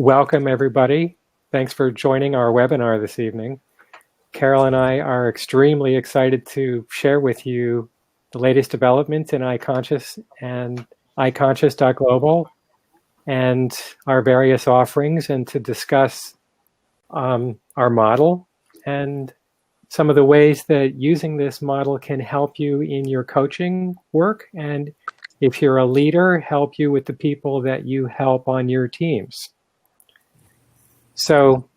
Welcome, everybody. Thanks for joining our webinar this evening. Carole and I are extremely excited to share with you the latest developments in iConscious and iConscious.global and our various offerings, and to discuss our model and some of the ways that using this model can help you in your coaching work, and if you're a leader, help you with the people that you help on your teams. So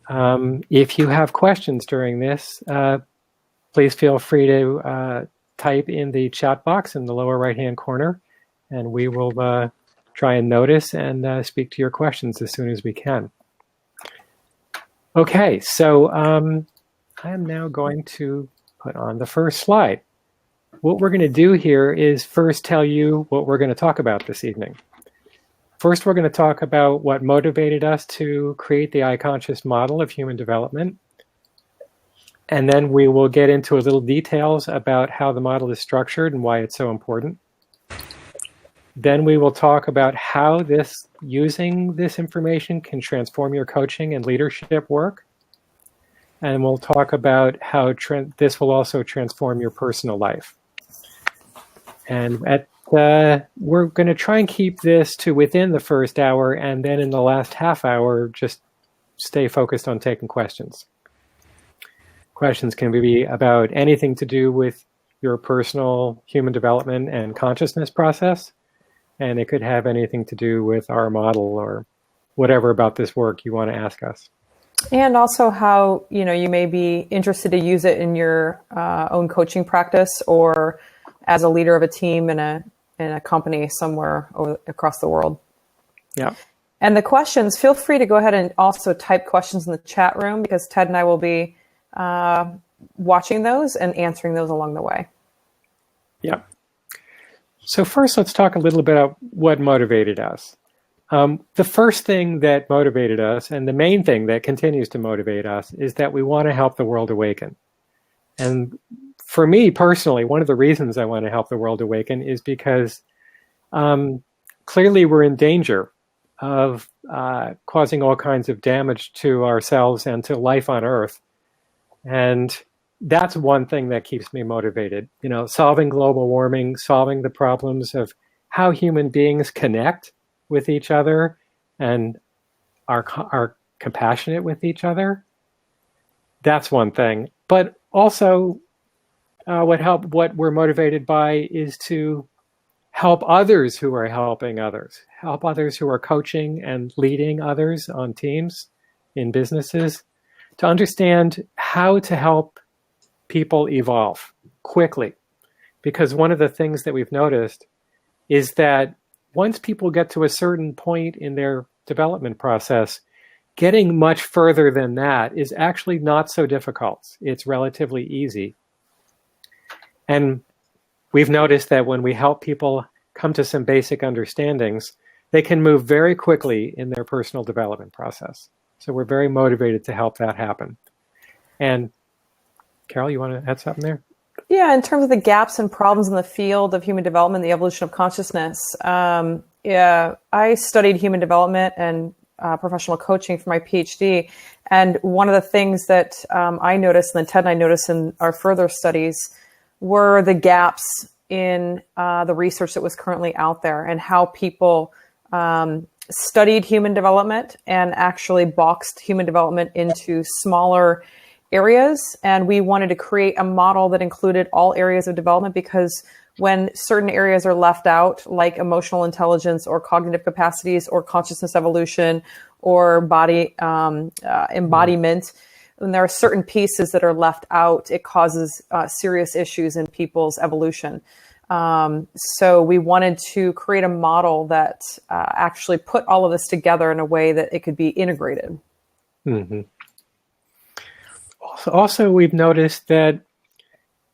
if you have questions during this, please feel free to type in the chat box in the lower right-hand corner, and we will try and notice and speak to your questions as soon as we can. Okay, so I am now going to put on the first slide. What we're going to do here is first tell you what we're going to talk about this evening. First, we're going to talk about what motivated us to create the iConscious model of human development. And then we will get into a little details about how the model is structured and why it's so important. Then we will talk about how using this information can transform your coaching and leadership work. And we'll talk about how this will also transform your personal life. And we're going to try and keep this to within the first hour, and then in the last half hour, just stay focused on taking questions. Questions can be about anything to do with your personal human development and consciousness process, and it could have anything to do with our model or whatever about this work you want to ask us. And also how you may be interested to use it in your own coaching practice, or as a leader of a team in a company somewhere across the world. Yeah. And the questions, feel free to go ahead and also type questions in the chat room, because Ted and I will be watching those and answering those along the way. Yeah. So first, let's talk a little bit about what motivated us. The first thing that motivated us, and the main thing that continues to motivate us, is that we want to help the world awaken. And for me personally, one of the reasons I want to help the world awaken is because clearly we're in danger of causing all kinds of damage to ourselves and to life on Earth. And that's one thing that keeps me motivated. Solving global warming, solving the problems of how human beings connect with each other and are compassionate with each other. That's one thing. But also, what we're motivated by is to help others who are helping others, help others who are coaching and leading others on teams, in businesses, to understand how to help people evolve quickly. Because one of the things that we've noticed is that once people get to a certain point in their development process, getting much further than that is actually not so difficult. It's relatively easy. And we've noticed that when we help people come to some basic understandings, they can move very quickly in their personal development process. So we're very motivated to help that happen. And Carole, you want to add something there? Yeah, in terms of the gaps and problems in the field of human development, the evolution of consciousness. I studied human development and professional coaching for my Ph.D. And one of the things that I noticed, and then Ted and I noticed in our further studies, were the gaps in the research that was currently out there, and how people studied human development and actually boxed human development into smaller areas. And we wanted to create a model that included all areas of development, because when certain areas are left out, like emotional intelligence or cognitive capacities or consciousness evolution or body embodiment, when there are certain pieces that are left out, it causes serious issues in people's evolution. So we wanted to create a model that actually put all of this together in a way that it could be integrated. Mm-hmm. Also, we've noticed that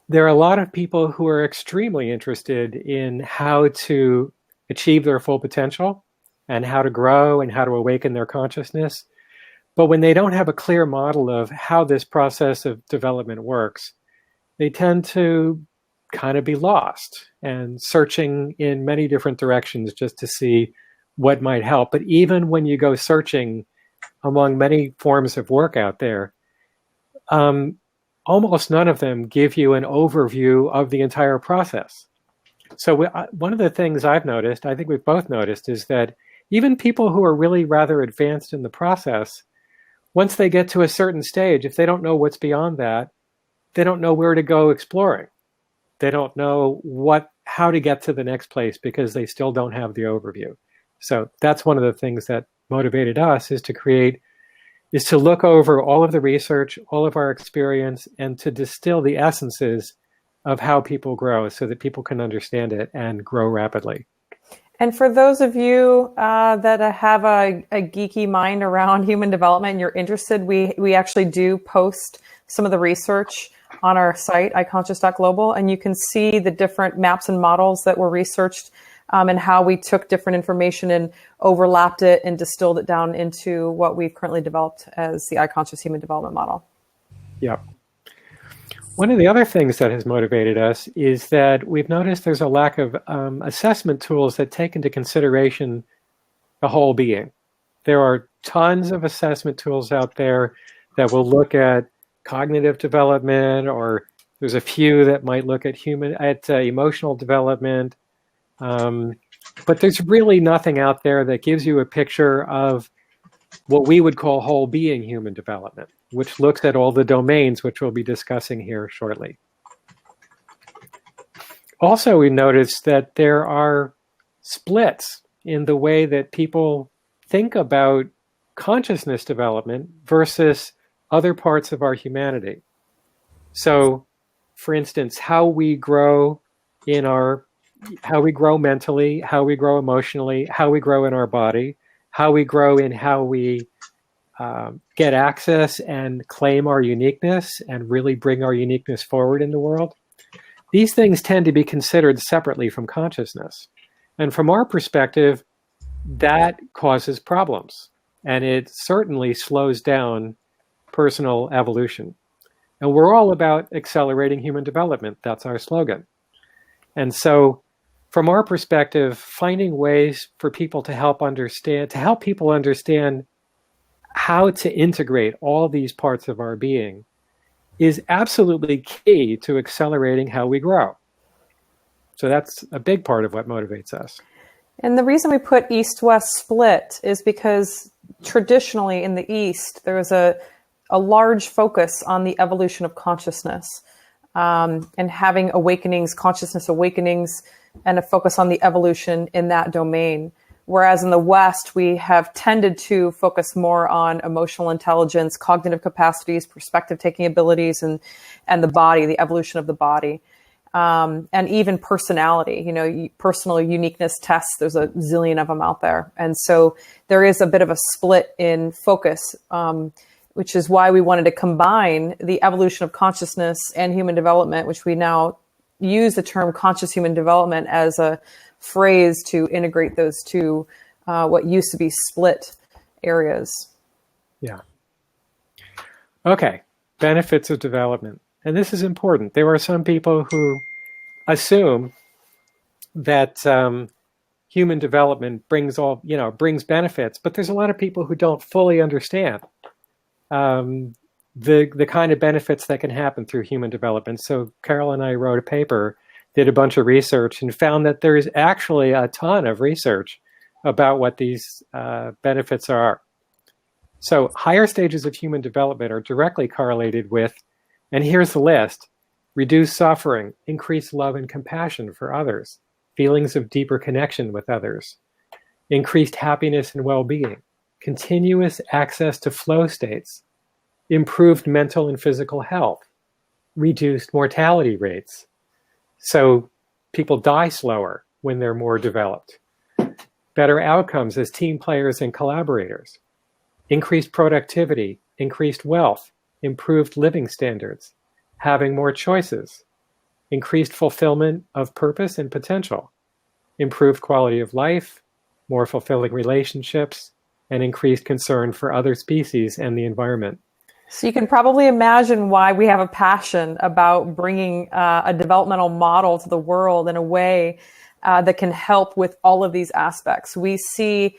there are a lot of people who are extremely interested in how to achieve their full potential and how to grow and how to awaken their consciousness. But when they don't have a clear model of how this process of development works, they tend to kind of be lost and searching in many different directions just to see what might help. But even when you go searching among many forms of work out there, almost none of them give you an overview of the entire process. So one of the things I've noticed, I think we've both noticed, is that even people who are really rather advanced in the process, once they get to a certain stage, if they don't know what's beyond that, they don't know where to go exploring. They don't know how to get to the next place because they still don't have the overview. So that's one of the things that motivated us, is to look over all of the research, all of our experience, and to distill the essences of how people grow so that people can understand it and grow rapidly. And for those of you that have a geeky mind around human development and you're interested, we actually do post some of the research on our site, iConscious.global, and you can see the different maps and models that were researched and how we took different information and overlapped it and distilled it down into what we've currently developed as the iConscious Human Development Model. Yep. One of the other things that has motivated us is that we've noticed there's a lack of assessment tools that take into consideration the whole being. There are tons of assessment tools out there that will look at cognitive development, or there's a few that might look at emotional development. But there's really nothing out there that gives you a picture of what we would call whole being human development, which looks at all the domains, which we'll be discussing here shortly. Also, we noticed that there are splits in the way that people think about consciousness development versus other parts of our humanity. So, for instance, how we grow mentally, how we grow emotionally, how we grow in our body, how we grow in how we get access and claim our uniqueness and really bring our uniqueness forward in the world. These things tend to be considered separately from consciousness. And from our perspective, that causes problems. And it certainly slows down personal evolution. And we're all about accelerating human development. That's our slogan. And so from our perspective, finding ways for people to help people understand how to integrate all these parts of our being is absolutely key to accelerating how we grow. So that's a big part of what motivates us. And the reason we put East-West split is because traditionally in the East, there was a large focus on the evolution of consciousness and having awakenings, consciousness awakenings, and a focus on the evolution in that domain. Whereas in the West, we have tended to focus more on emotional intelligence, cognitive capacities, perspective-taking abilities, and the body, the evolution of the body, and even personality. Personal uniqueness tests. There's a zillion of them out there, and so there is a bit of a split in focus, which is why we wanted to combine the evolution of consciousness and human development, which we now use the term conscious human development as a phrase to integrate those two, what used to be split areas. Yeah. Okay. Benefits of development. And this is important. There are some people who assume that human development brings benefits, but there's a lot of people who don't fully understand the kind of benefits that can happen through human development. So Carole and I wrote a paper, did a bunch of research, and found that there's actually a ton of research about what these benefits are. So higher stages of human development are directly correlated with, and here's the list: reduced suffering, increased love and compassion for others, feelings of deeper connection with others, increased happiness and well-being, continuous access to flow states, improved mental and physical health, reduced mortality rates. So people die slower when they're more developed. Better outcomes as team players and collaborators. Increased productivity, increased wealth, improved living standards, having more choices, increased fulfillment of purpose and potential, improved quality of life, more fulfilling relationships, and increased concern for other species and the environment. So you can probably imagine why we have a passion about bringing a developmental model to the world in a way that can help with all of these aspects. We see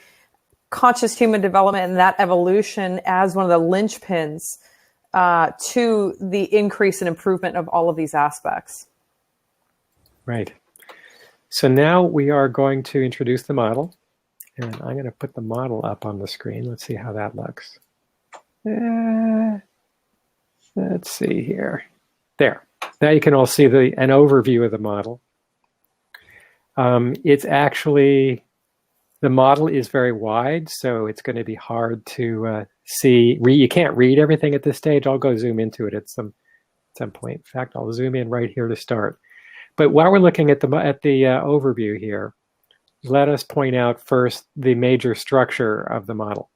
conscious human development and that evolution as one of the linchpins to the increase and improvement of all of these aspects. Right. So now we are going to introduce the model. And I'm going to put the model up on the screen. Let's see how that looks. Let's see here. There. Now you can all see an overview of the model. It's actually, the model is very wide, so it's going to be hard to see. You can't read everything at this stage. I'll go zoom into it at some point. In fact, I'll zoom in right here to start. But while we're looking at the overview here, let us point out first the major structure of the model.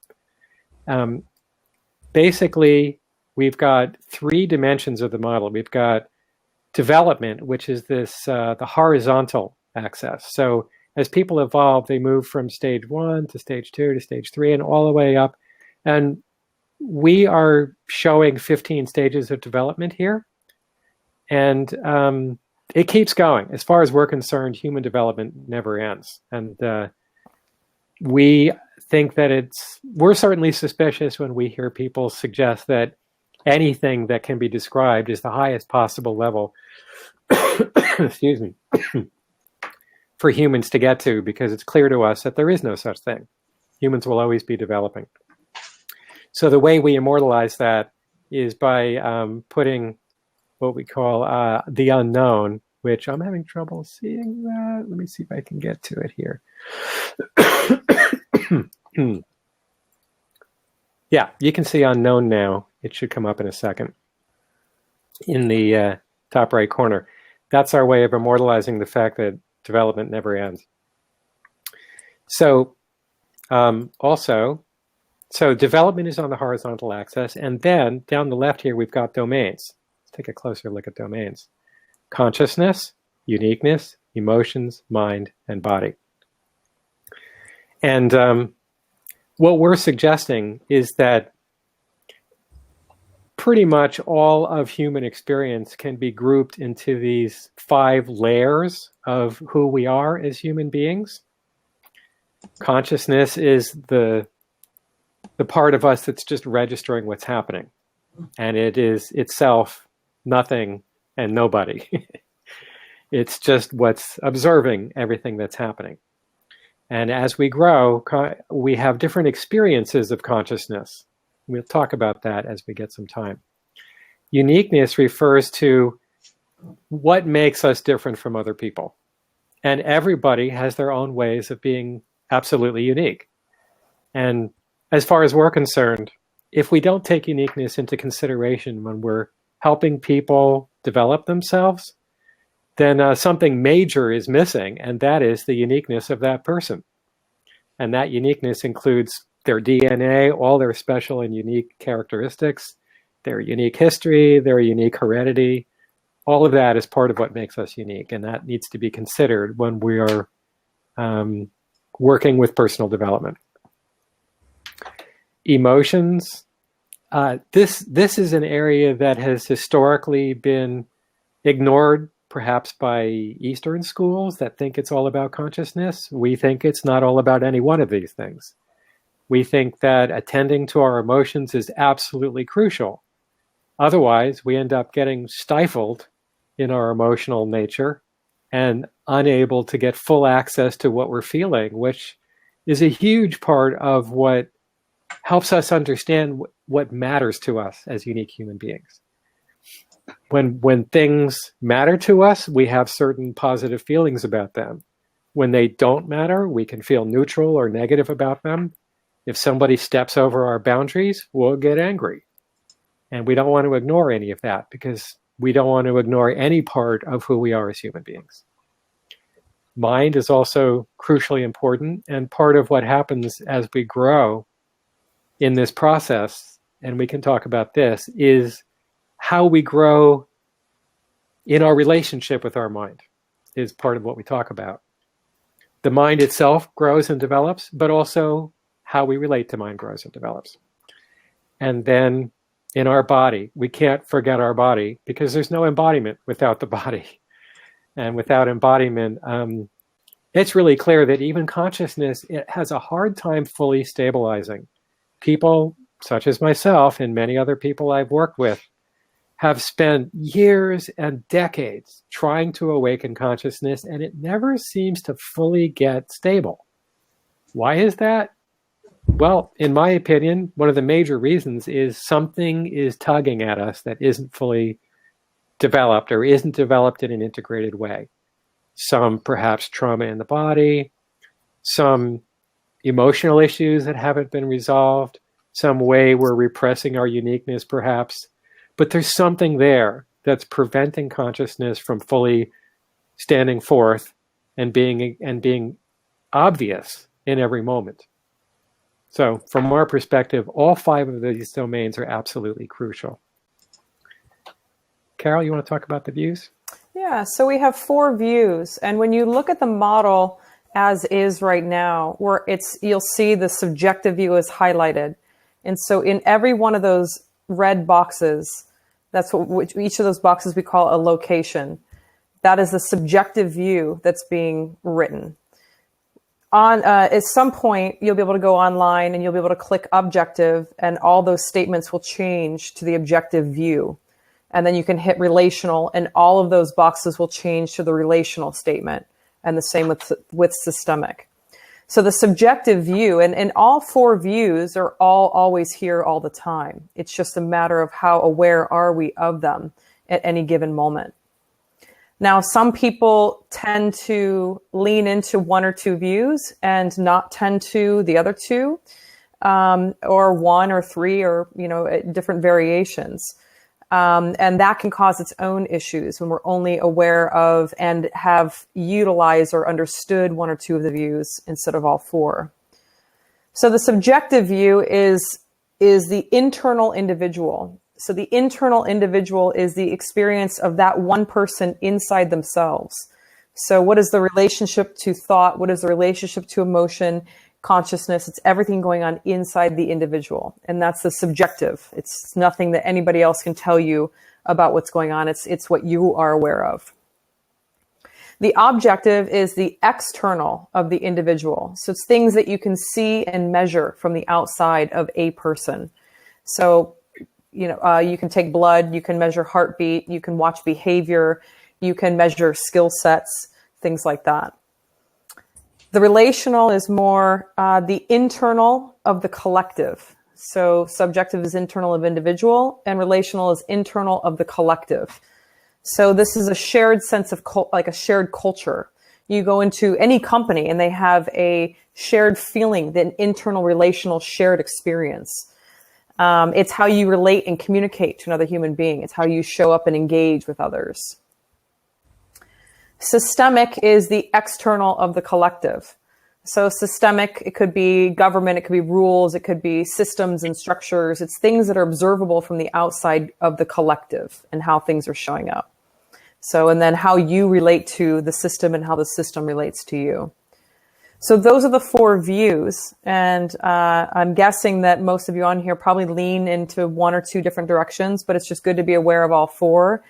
Basically, we've got 3 dimensions of the model. We've got development, which is this the horizontal axis. So as people evolve, they move from stage 1 to stage 2 to stage 3 and all the way up. And we are showing 15 stages of development here. And it keeps going. As far as we're concerned, human development never ends. And we think that we're certainly suspicious when we hear people suggest that anything that can be described is the highest possible level, excuse me, for humans to get to, because it's clear to us that there is no such thing. Humans will always be developing. So the way we immortalize that is by putting what we call the unknown, which I'm having trouble seeing that. Let me see if I can get to it here. Yeah, you can see unknown now. It should come up in a second in the top right corner. That's our way of immortalizing the fact that development never ends. So so development is on the horizontal axis, and then down the left here we've got domains. Let's take a closer look at domains. Consciousness, uniqueness, emotions, mind, and body. And what we're suggesting is that pretty much all of human experience can be grouped into these 5 layers of who we are as human beings. Consciousness is the part of us that's just registering what's happening. And it is itself nothing and nobody. It's just what's observing everything that's happening. And as we grow, we have different experiences of consciousness. We'll talk about that as we get some time. Uniqueness refers to what makes us different from other people. And everybody has their own ways of being absolutely unique. And as far as we're concerned, if we don't take uniqueness into consideration when we're helping people develop themselves, then something major is missing, and that is the uniqueness of that person. And that uniqueness includes their DNA, all their special and unique characteristics, their unique history, their unique heredity. All of that is part of what makes us unique, and that needs to be considered when we are working with personal development. Emotions. This is an area that has historically been ignored, perhaps by Eastern schools that think it's all about consciousness. We think it's not all about any one of these things. We think that attending to our emotions is absolutely crucial. Otherwise, we end up getting stifled in our emotional nature and unable to get full access to what we're feeling, which is a huge part of what helps us understand what matters to us as unique human beings. When things matter to us, we have certain positive feelings about them. When they don't matter, we can feel neutral or negative about them. If somebody steps over our boundaries, we'll get angry. And we don't want to ignore any of that because we don't want to ignore any part of who we are as human beings. Mind is also crucially important, and part of what happens as we grow in this process, and we can talk about this, is how we grow in our relationship with our mind is part of what we talk about. The mind itself grows and develops, but also how we relate to mind grows and develops. And then in our body, we can't forget our body because there's no embodiment without the body. And without embodiment, it's really clear that even consciousness, it has a hard time fully stabilizing. People such as myself and many other people I've worked with have spent years and decades trying to awaken consciousness, and it never seems to fully get stable. Why is that? Well, in my opinion, one of the major reasons is something is tugging at us that isn't fully developed or isn't developed in an integrated way. Some perhaps trauma in the body, some emotional issues that haven't been resolved, some way we're repressing our uniqueness perhaps. But there's something there that's preventing consciousness from fully standing forth and being obvious in every moment. So from our perspective, all 5 of these domains are absolutely crucial. Carole, you want to talk about the views? Yeah, so we have 4 views. And when you look at the model as is right now, where you'll see the subjective view is highlighted. And so in every one of those red boxes, that's what each of those boxes we call a location. That is the subjective view that's being written. At some point, you'll be able to go online and you'll be able to click objective, and all those statements will change to the objective view. And then you can hit relational, and all of those boxes will change to the relational statement. And the same with systemic. So the subjective view, and all 4 views are always here all the time. It's just a matter of how aware are we of them at any given moment. Now, some people tend to lean into 1 or 2 views and not tend to the other 2, or 1 or 3, or, different variations. And that can cause its own issues when we're only aware of and have utilized or understood 1 or 2 of the views instead of all 4. So the subjective view is the internal individual. So the internal individual is the experience of that one person inside themselves. So what is the relationship to thought? What is the relationship to emotion, consciousness? It's everything going on inside the individual. And that's the subjective. It's nothing that anybody else can tell you about what's going on. It's what you are aware of. The objective is the external of the individual. So it's things that you can see and measure from the outside of a person. So, you can take blood, you can measure heartbeat, you can watch behavior, you can measure skill sets, things like that. The relational is more the internal of the collective. So subjective is internal of individual, and relational is internal of the collective. So this is a shared sense of like a shared culture. You go into any company and they have a shared feeling, an internal relational shared experience. It's how you relate and communicate to another human being. It's how you show up and engage with others. Systemic is the external of the collective. So systemic, it could be government, it could be rules, it could be systems and structures. It's things that are observable from the outside of the collective and how things are showing up. So, and then how you relate to the system and how the system relates to you. So those are the 4 views. And I'm guessing that most of you on here probably lean into 1 or 2 different directions, but it's just good to be aware of all 4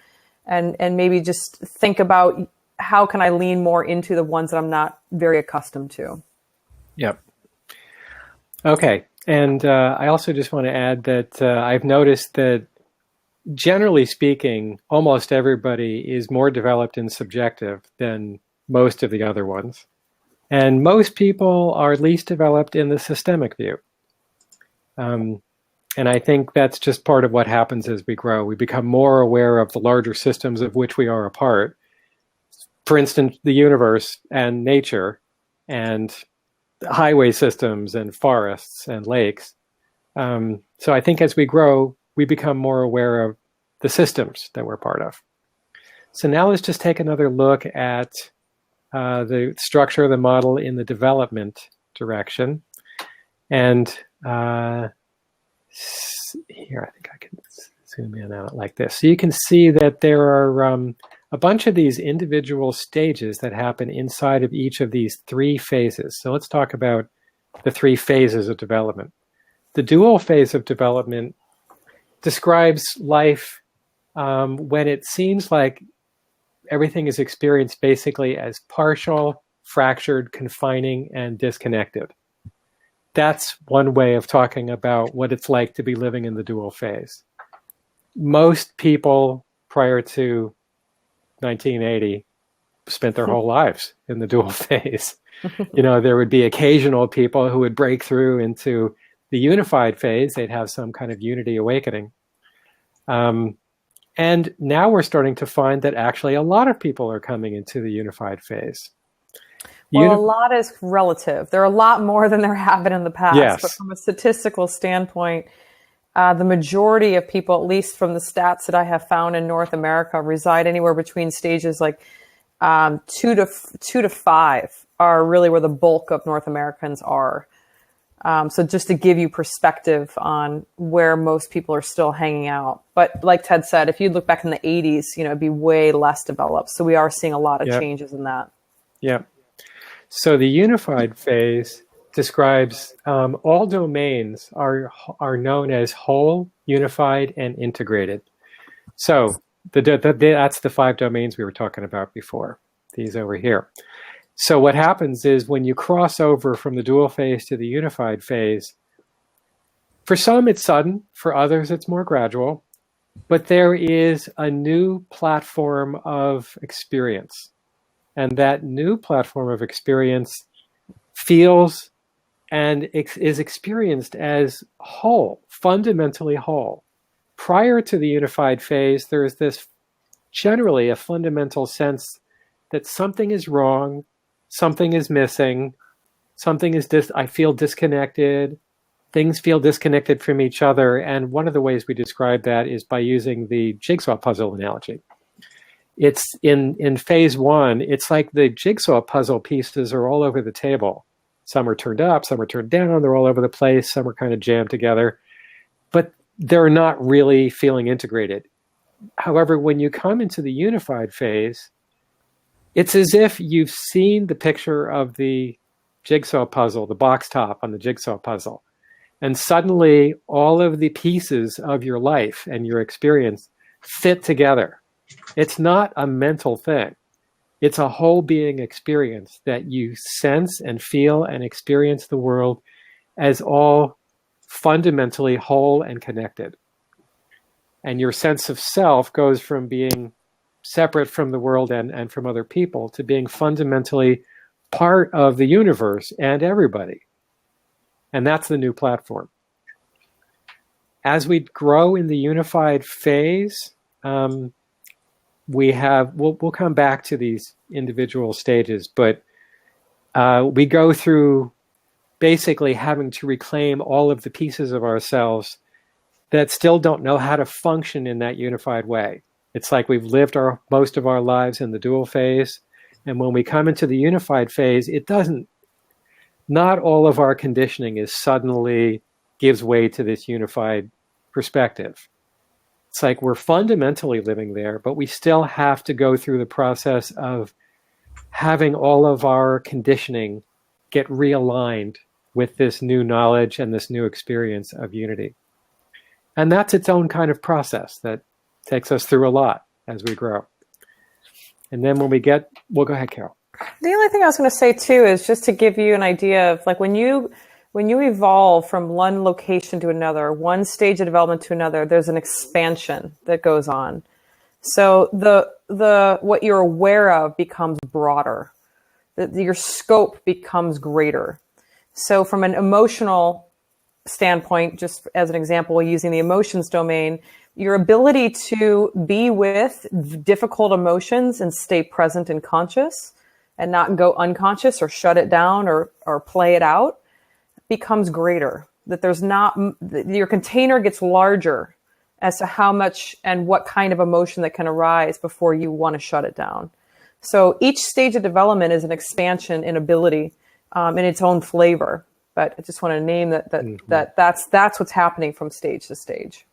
and maybe just think about how can I lean more into the ones that I'm not very accustomed to. Yep. Okay. And I also just want to add that I've noticed that generally speaking, almost everybody is more developed in subjective than most of the other ones. And most people are least developed in the systemic view. And I think that's just part of what happens as we grow. We become more aware of the larger systems of which we are a part. For instance, the universe and nature and highway systems and forests and lakes. So I think as we grow, we become more aware of the systems that we're part of. So now let's just take another look at the structure of the model in the development direction. And here, I think I can zoom in on it like this. So you can see that there are a bunch of these individual stages that happen inside of each of these 3 phases. So let's talk about the 3 phases of development. The dual phase of development describes life when it seems like everything is experienced basically as partial fractured, confining, and disconnected. That's one way of talking about what it's like to be living in the dual phase. Most people prior to 1980 spent their whole lives in the dual phase. There would be occasional people who would break through into the unified phase. They'd have some kind of unity awakening. And now we're starting to find that actually a lot of people are coming into the unified phase. Well, a lot is relative. There are a lot more than there have been in the past. Yes. But from a statistical standpoint, the majority of people, at least from the stats that I have found in North America, reside anywhere between stages like 2 to 5 are really where the bulk of North Americans are. So just to give you perspective on where most people are still hanging out. But like Ted said, if you look back in the 80s, it'd be way less developed. So we are seeing a lot of changes in that. Yeah. So the unified phase describes all domains are known as whole, unified, and integrated. So that's the 5 domains we were talking about before, these over here. So what happens is when you cross over from the dual phase to the unified phase, for some it's sudden, for others it's more gradual, but there is a new platform of experience. And that new platform of experience feels and is experienced as whole, fundamentally whole. Prior to the unified phase, there is this generally a fundamental sense that something is wrong, something is missing, something is I feel disconnected, things feel disconnected from each other. And one of the ways we describe that is by using the jigsaw puzzle analogy. It's in phase 1, it's like the jigsaw puzzle pieces are all over the table. Some are turned up, some are turned down, they're all over the place, some are kind of jammed together, but they're not really feeling integrated. However, when you come into the unified phase, it's as if you've seen the picture of the jigsaw puzzle, the box top on the jigsaw puzzle, and suddenly all of the pieces of your life and your experience fit together. It's not a mental thing. It's a whole being experience that you sense and feel and experience the world as all fundamentally whole and connected. And your sense of self goes from being separate from the world and from other people to being fundamentally part of the universe and everybody. And that's the new platform. As we grow in the unified phase, we'll come back to these individual stages, but we go through basically having to reclaim all of the pieces of ourselves that still don't know how to function in that unified way. It's like we've lived most of our lives in the dual phase, and when we come into the unified phase, not all of our conditioning is suddenly gives way to this unified perspective. It's like we're fundamentally living there, but we still have to go through the process of having all of our conditioning get realigned with this new knowledge and this new experience of unity. And that's its own kind of process that takes us through a lot as we grow. And then when we'll go ahead, Carole. The only thing I was going to say too is just to give you an idea of like when you evolve from one location to another, one stage of development to another, there's an expansion that goes on. So the what you're aware of becomes broader. Your scope becomes greater. So from an emotional standpoint, just as an example, using the emotions domain, your ability to be with difficult emotions and stay present and conscious and not go unconscious or shut it down or play it out becomes greater. That your container gets larger as to how much and what kind of emotion that can arise before you want to shut it down. So each stage of development is an expansion in ability in its own flavor. But I just want to name that's what's happening from stage to stage.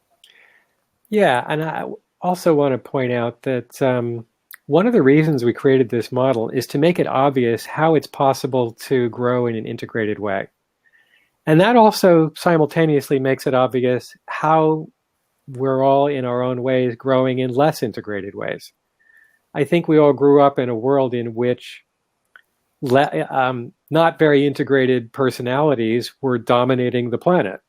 Yeah, and I also want to point out that one of the reasons we created this model is to make it obvious how it's possible to grow in an integrated way. And that also simultaneously makes it obvious how we're all in our own ways growing in less integrated ways. I think we all grew up in a world in which not very integrated personalities were dominating the planet.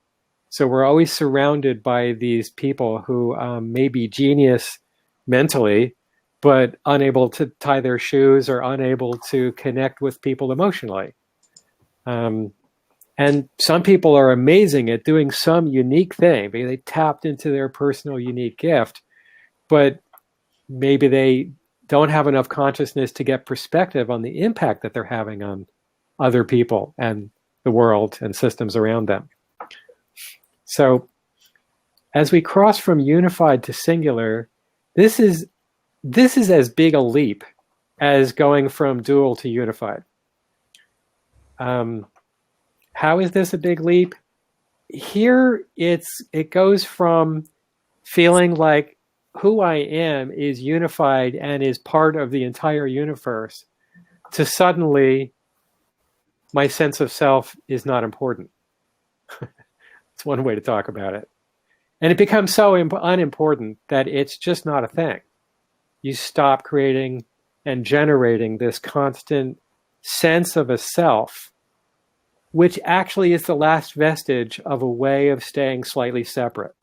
So we're always surrounded by these people who may be genius mentally, but unable to tie their shoes or unable to connect with people emotionally. And some people are amazing at doing some unique thing. Maybe they tapped into their personal unique gift, but maybe they don't have enough consciousness to get perspective on the impact that they're having on other people and the world and systems around them. So as we cross from unified to singular, this is as big a leap as going from dual to unified. How is this a big leap? Here it goes from feeling like who I am is unified and is part of the entire universe to suddenly my sense of self is not important. It's one way to talk about it. And it becomes so unimportant that it's just not a thing. You stop creating and generating this constant sense of a self, which actually is the last vestige of a way of staying slightly separate.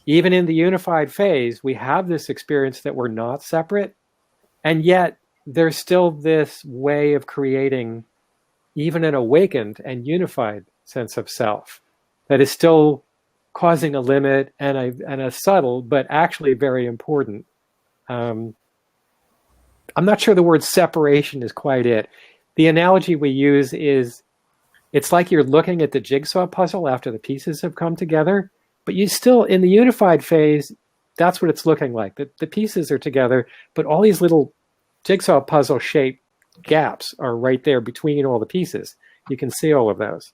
Even in the unified phase, we have this experience that we're not separate, and yet there's still this way of creating even an awakened and unified sense of self that is still causing a limit and a subtle, but actually very important. I'm not sure the word separation is quite it. The analogy we use is, it's like you're looking at the jigsaw puzzle after the pieces have come together, but you still, in the unified phase, that's what it's looking like. The pieces are together, but all these little jigsaw puzzle shaped gaps are right there between all the pieces. You can see all of those.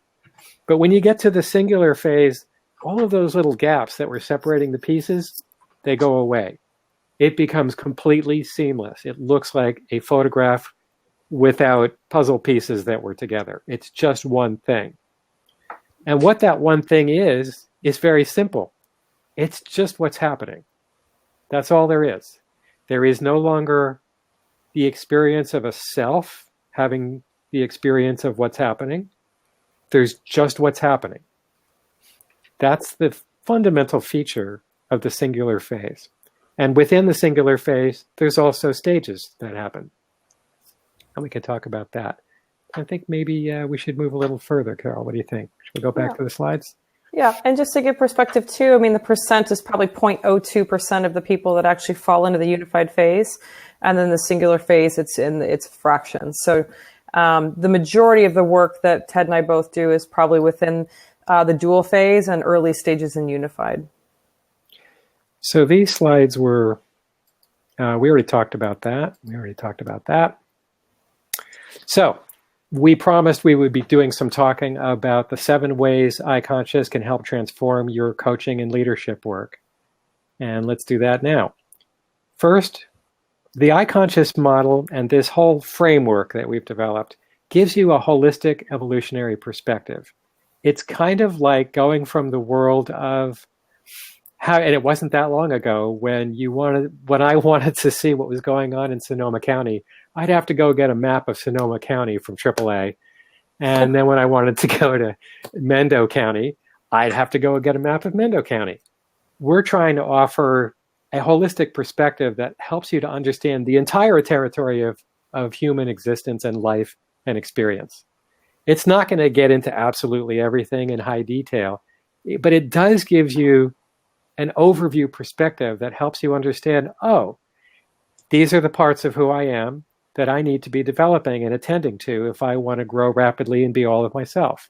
But when you get to the singular phase, all of those little gaps that were separating the pieces, they go away. It becomes completely seamless. It looks like a photograph without puzzle pieces that were together. It's just one thing. And what that one thing is very simple. It's just what's happening. That's all there is. There is no longer the experience of a self having the experience of what's happening. There's just what's happening. That's the fundamental feature of the singular phase. And within the singular phase, there's also stages that happen. And we can talk about that. I think maybe we should move a little further, Carole. What do you think? Should we go back to the slides? Yeah, and just to give perspective too, I mean, the percent is probably 0.02% of the people that actually fall into the unified phase. And then the singular phase, it's fractions. So the majority of the work that Ted and I both do is probably within the dual phase and early stages in unified. So these slides were, we already talked about that. So we promised we would be doing some talking about the 7 ways iConscious can help transform your coaching and leadership work. And let's do that now. First, the iConscious model and this whole framework that we've developed gives you a holistic evolutionary perspective. It's kind of like going from the world of how, and it wasn't that long ago when I wanted to see what was going on in Sonoma County, I'd have to go get a map of Sonoma County from AAA. And then when I wanted to go to Mendo County, I'd have to go get a map of Mendo County. We're trying to offer a holistic perspective that helps you to understand the entire territory of human existence and life and experience. It's not going to get into absolutely everything in high detail, but it does give you an overview perspective that helps you understand, oh, these are the parts of who I am that I need to be developing and attending to if I want to grow rapidly and be all of myself.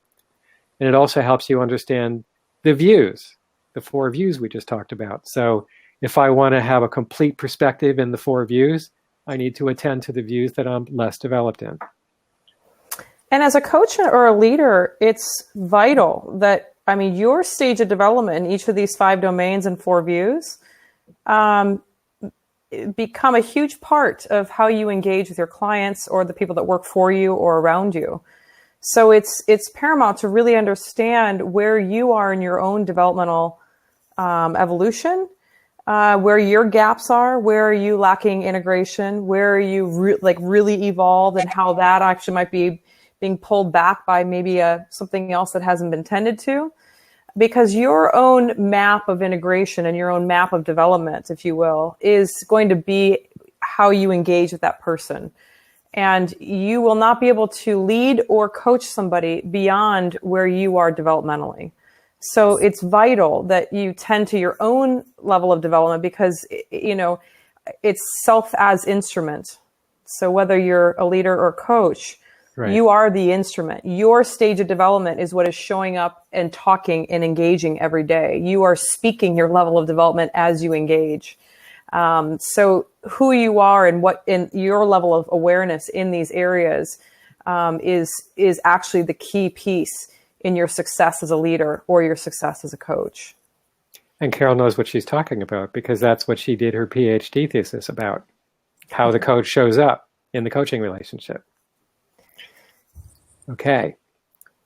And it also helps you understand the views, the 4 views we just talked about. So if I want to have a complete perspective in the 4 views, I need to attend to the views that I'm less developed in. And as a coach or a leader, it's vital that, I mean, your stage of development in each of these 5 domains and 4 views become a huge part of how you engage with your clients or the people that work for you or around you. So it's paramount to really understand where you are in your own developmental evolution, where your gaps are, where are you lacking integration, where are you really evolved, and how that actually might be being pulled back by maybe something else that hasn't been tended to. Because your own map of integration and your own map of development, if you will, is going to be how you engage with that person. And you will not be able to lead or coach somebody beyond where you are developmentally. So it's vital that you tend to your own level of development, because, it's self as instrument. So whether you're a leader or coach, right, you are the instrument. Your stage of development is what is showing up and talking and engaging every day. You are speaking your level of development as you engage. So who you are and what in your level of awareness in these areas is actually the key piece in your success as a leader or your success as a coach. And Carole knows what she's talking about, because that's what she did her Ph.D. thesis about, how the coach shows up in the coaching relationship. Okay.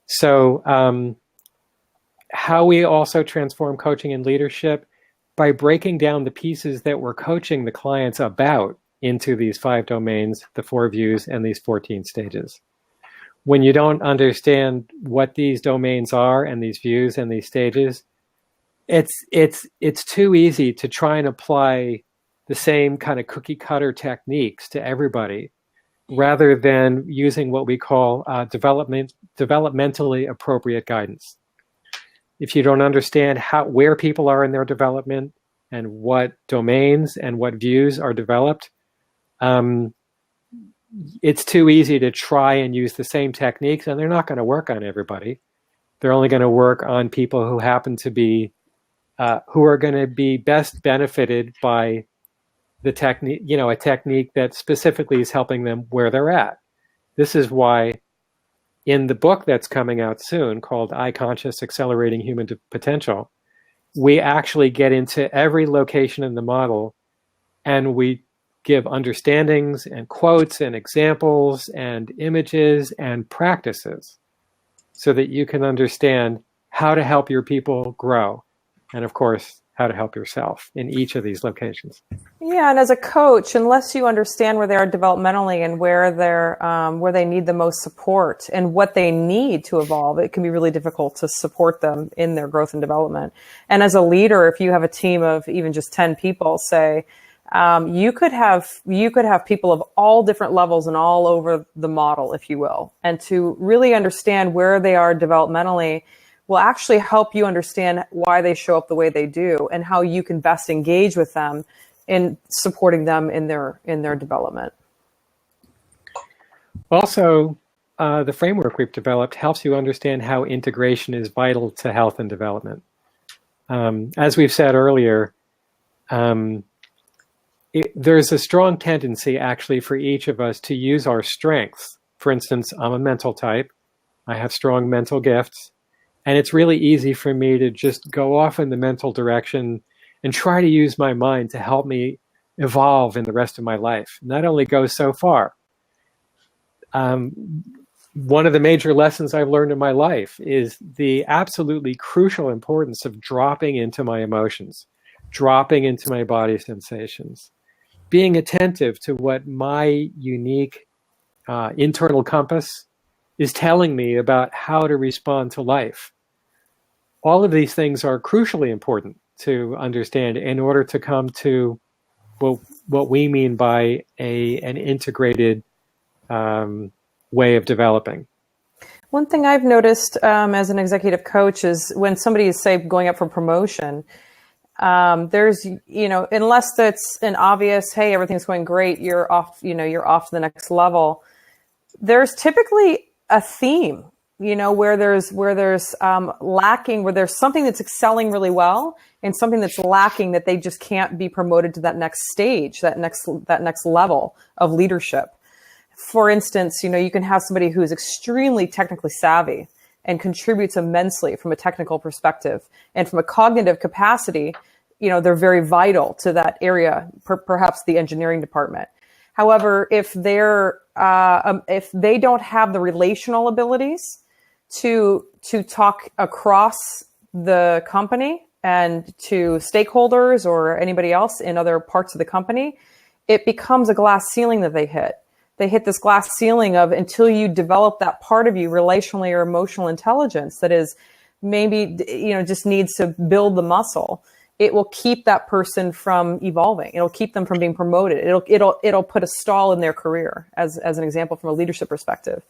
So how we also transform coaching and leadership, by breaking down the pieces that we're coaching the clients about into these 5 domains, the 4 views, and these 14 stages. When you don't understand what these domains are and these views and these stages, it's too easy to try and apply the same kind of cookie cutter techniques to everybody, rather than using what we call developmentally appropriate guidance. If you don't understand where people are in their development and what domains and what views are developed, it's too easy to try and use the same techniques, and they're not going to work on everybody. They're only going to work on people who happen to be, who are going to be best benefited by the technique, a technique that specifically is helping them where they're at. This is why in the book that's coming out soon, called iConscious, Accelerating Human Potential, we actually get into every location in the model, and we give understandings and quotes and examples and images and practices so that you can understand how to help your people grow. And of course, how to help yourself in each of these locations. Yeah, and as a coach, unless you understand where they are developmentally and where they need the most support and what they need to evolve, it can be really difficult to support them in their growth and development. And as a leader, if you have a team of even just 10 people, say, you could have people of all different levels and all over the model, if you will, and to really understand where they are developmentally will actually help you understand why they show up the way they do and how you can best engage with them in supporting them in their development. Also, the framework we've developed helps you understand how integration is vital to health and development. As we've said earlier, there's a strong tendency actually for each of us to use our strengths. For instance, I'm a mental type. I have strong mental gifts. And it's really easy for me to just go off in the mental direction and try to use my mind to help me evolve in the rest of my life. And that only goes so far. One of the major lessons I've learned in my life is the absolutely crucial importance of dropping into my emotions, dropping into my body sensations, being attentive to what my unique internal compass is telling me about how to respond to life. All of these things are crucially important to understand in order to come to what we mean by an integrated way of developing. One thing I've noticed as an executive coach is when somebody is, say, going up for promotion, there's, unless that's an obvious, hey, everything's going great, you're off to the next level. There's typically a theme, where there's lacking, where there's something that's excelling really well and something that's lacking that they just can't be promoted to that next stage, that next level of leadership. For instance, you can have somebody who's extremely technically savvy and contributes immensely from a technical perspective, and from a cognitive capacity, they're very vital to that area, perhaps the engineering department. However, if they don't have the relational abilities to talk across the company and to stakeholders or anybody else in other parts of the company, it becomes a glass ceiling that they hit. They hit this glass ceiling of, until you develop that part of you, relationally or emotional intelligence, that is maybe, just needs to build the muscle. It will keep that person from evolving. It'll keep them from being promoted. It'll put a stall in their career, as an example from a leadership perspective.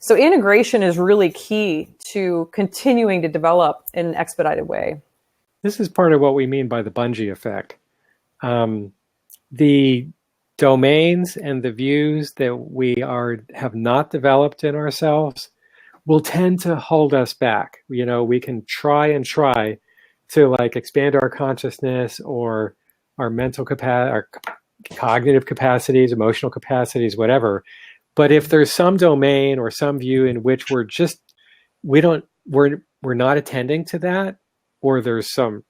So integration is really key to continuing to develop in an expedited way. This is part of what we mean by the bungee effect. The domains and the views that we have not developed in ourselves will tend to hold us back. We can try to expand our consciousness or our mental capacity, our cognitive capacities, emotional capacities, whatever. But if there's some domain or some view in which we're not attending to that, or there's some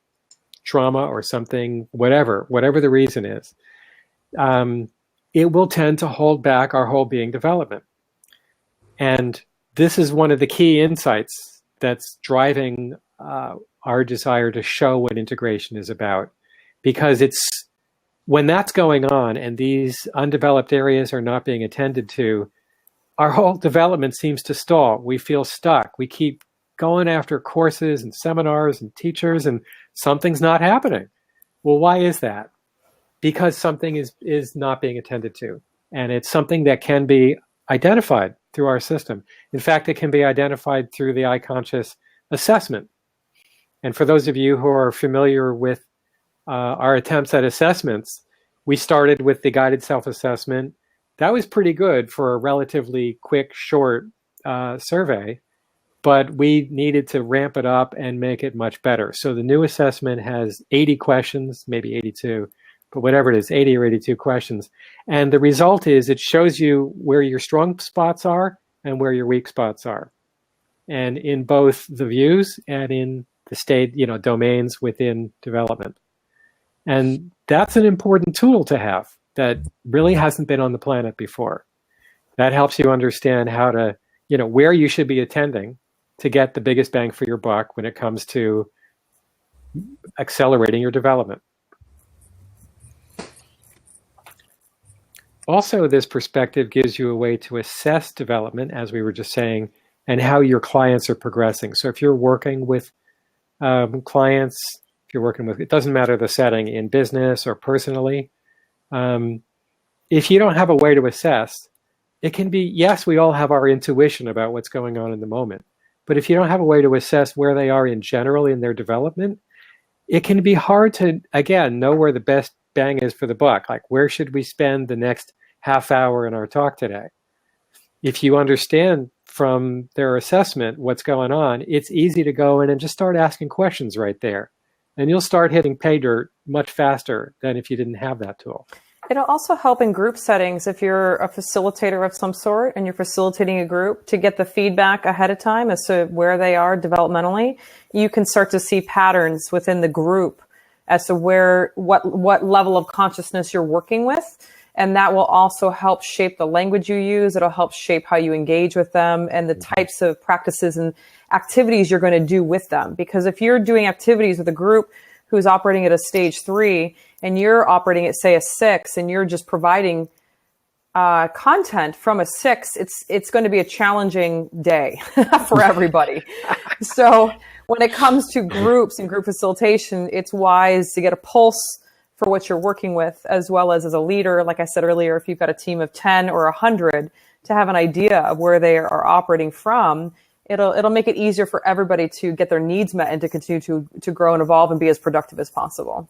trauma or something, whatever the reason is, it will tend to hold back our whole being development. And this is one of the key insights that's driving our desire to show what integration is about. Because when that's going on and these undeveloped areas are not being attended to, our whole development seems to stall. We feel stuck. We keep going after courses and seminars and teachers, and something's not happening. Well, why is that? Because something is not being attended to. And it's something that can be identified through our system. In fact, it can be identified through the iConscious assessment. And for those of you who are familiar with our attempts at assessments, we started with the guided self-assessment. That was pretty good for a relatively quick, short survey, but we needed to ramp it up and make it much better. So the new assessment has 80 questions, maybe 82, but whatever it is, 80 or 82 questions. And the result is it shows you where your strong spots are and where your weak spots are. And in both the views and in the state, domains within development. And that's an important tool to have that really hasn't been on the planet before. That helps you understand how to, where you should be attending to get the biggest bang for your buck when it comes to accelerating your development. Also, this perspective gives you a way to assess development, as we were just saying, and how your clients are progressing. So if you're working with clients, if you're working with, it doesn't matter the setting, in business or personally, if you don't have a way to assess, it can be, yes, we all have our intuition about what's going on in the moment. But if you don't have a way to assess where they are in general in their development, it can be hard to, again, know where the best bang is for the buck. Like, where should we spend the next half hour in our talk today? If you understand from their assessment what's going on, it's easy to go in and just start asking questions right there. And you'll start hitting pay dirt much faster than if you didn't have that tool. It'll also help in group settings if you're a facilitator of some sort and you're facilitating a group, to get the feedback ahead of time as to where they are developmentally. You can start to see patterns within the group as to what level of consciousness you're working with. And that will also help shape the language you use. It'll help shape how you engage with them and the types of practices and activities you're going to do with them. Because if you're doing activities with a group who's operating at a stage 3 and you're operating at, say, a 6, and you're just providing content from a 6, it's going to be a challenging day for everybody. So when it comes to groups and group facilitation, it's wise to get a pulse for what you're working with, as well as a leader. Like I said earlier, if you've got a team of 10 or 100, to have an idea of where they are operating from, it'll make it easier for everybody to get their needs met and to continue to grow and evolve and be as productive as possible.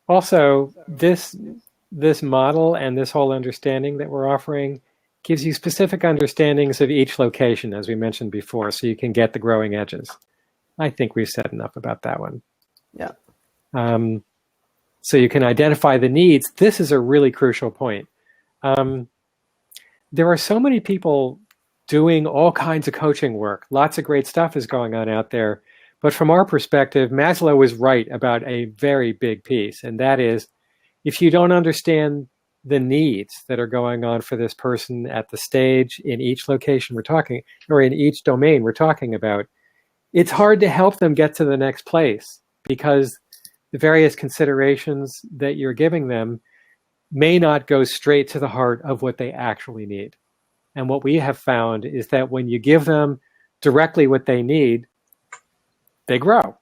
Also, this model and this whole understanding that we're offering gives you specific understandings of each location, as we mentioned before, so you can get the growing edges. I think we've said enough about that one. Yeah. So you can identify the needs. This is a really crucial point. There are so many people doing all kinds of coaching work. Lots of great stuff is going on out there. But from our perspective, Maslow was right about a very big piece. And that is, if you don't understand the needs that are going on for this person at the stage in each location we're talking, or in each domain we're talking about, it's hard to help them get to the next place because the various considerations that you're giving them may not go straight to the heart of what they actually need. And what we have found is that when you give them directly what they need, they grow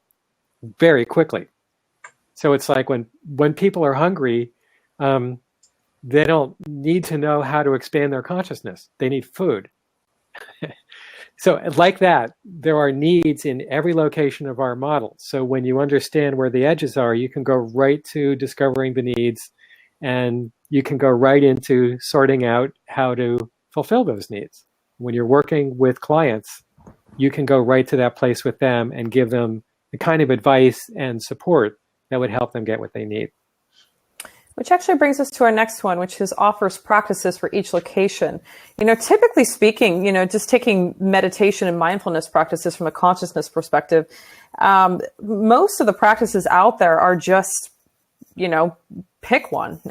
very quickly. So it's like when people are hungry, they don't need to know how to expand their consciousness. They need food. So like that, there are needs in every location of our model. So when you understand where the edges are, you can go right to discovering the needs, and you can go right into sorting out how to fulfill those needs. When you're working with clients, you can go right to that place with them and give them the kind of advice and support that would help them get what they need. Which actually brings us to our next one, which is offers practices for each location. Typically speaking, just taking meditation and mindfulness practices from a consciousness perspective, most of the practices out there are just, pick one.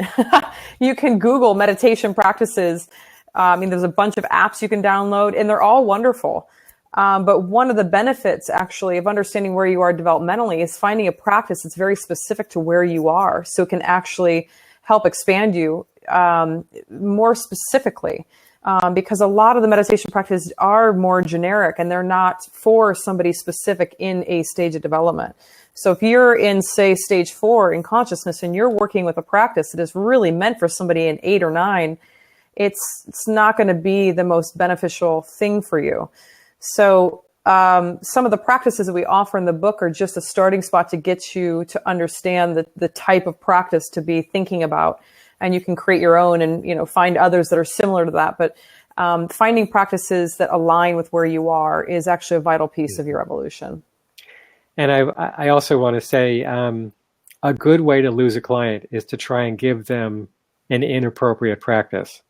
You can Google meditation practices. There's a bunch of apps you can download, and they're all wonderful. But one of the benefits, actually, of understanding where you are developmentally is finding a practice that's very specific to where you are, so it can actually help expand you more specifically. Because a lot of the meditation practices are more generic, and they're not for somebody specific in a stage of development. So if you're in, say, stage 4 in consciousness, and you're working with a practice that is really meant for somebody in 8 or 9, it's not going to be the most beneficial thing for you. So some of the practices that we offer in the book are just a starting spot to get you to understand the type of practice to be thinking about. And you can create your own and, find others that are similar to that. But finding practices that align with where you are is actually a vital piece of your evolution. And I also want to say a good way to lose a client is to try and give them an inappropriate practice.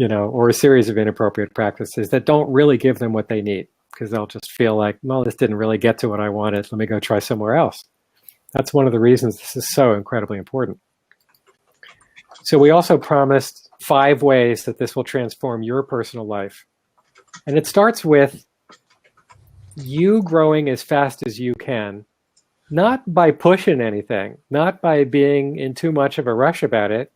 Or a series of inappropriate practices that don't really give them what they need, because they'll just feel like, well, this didn't really get to what I wanted. Let me go try somewhere else. That's one of the reasons this is so incredibly important. So we also promised 5 ways that this will transform your personal life. And it starts with you growing as fast as you can, not by pushing anything, not by being in too much of a rush about it,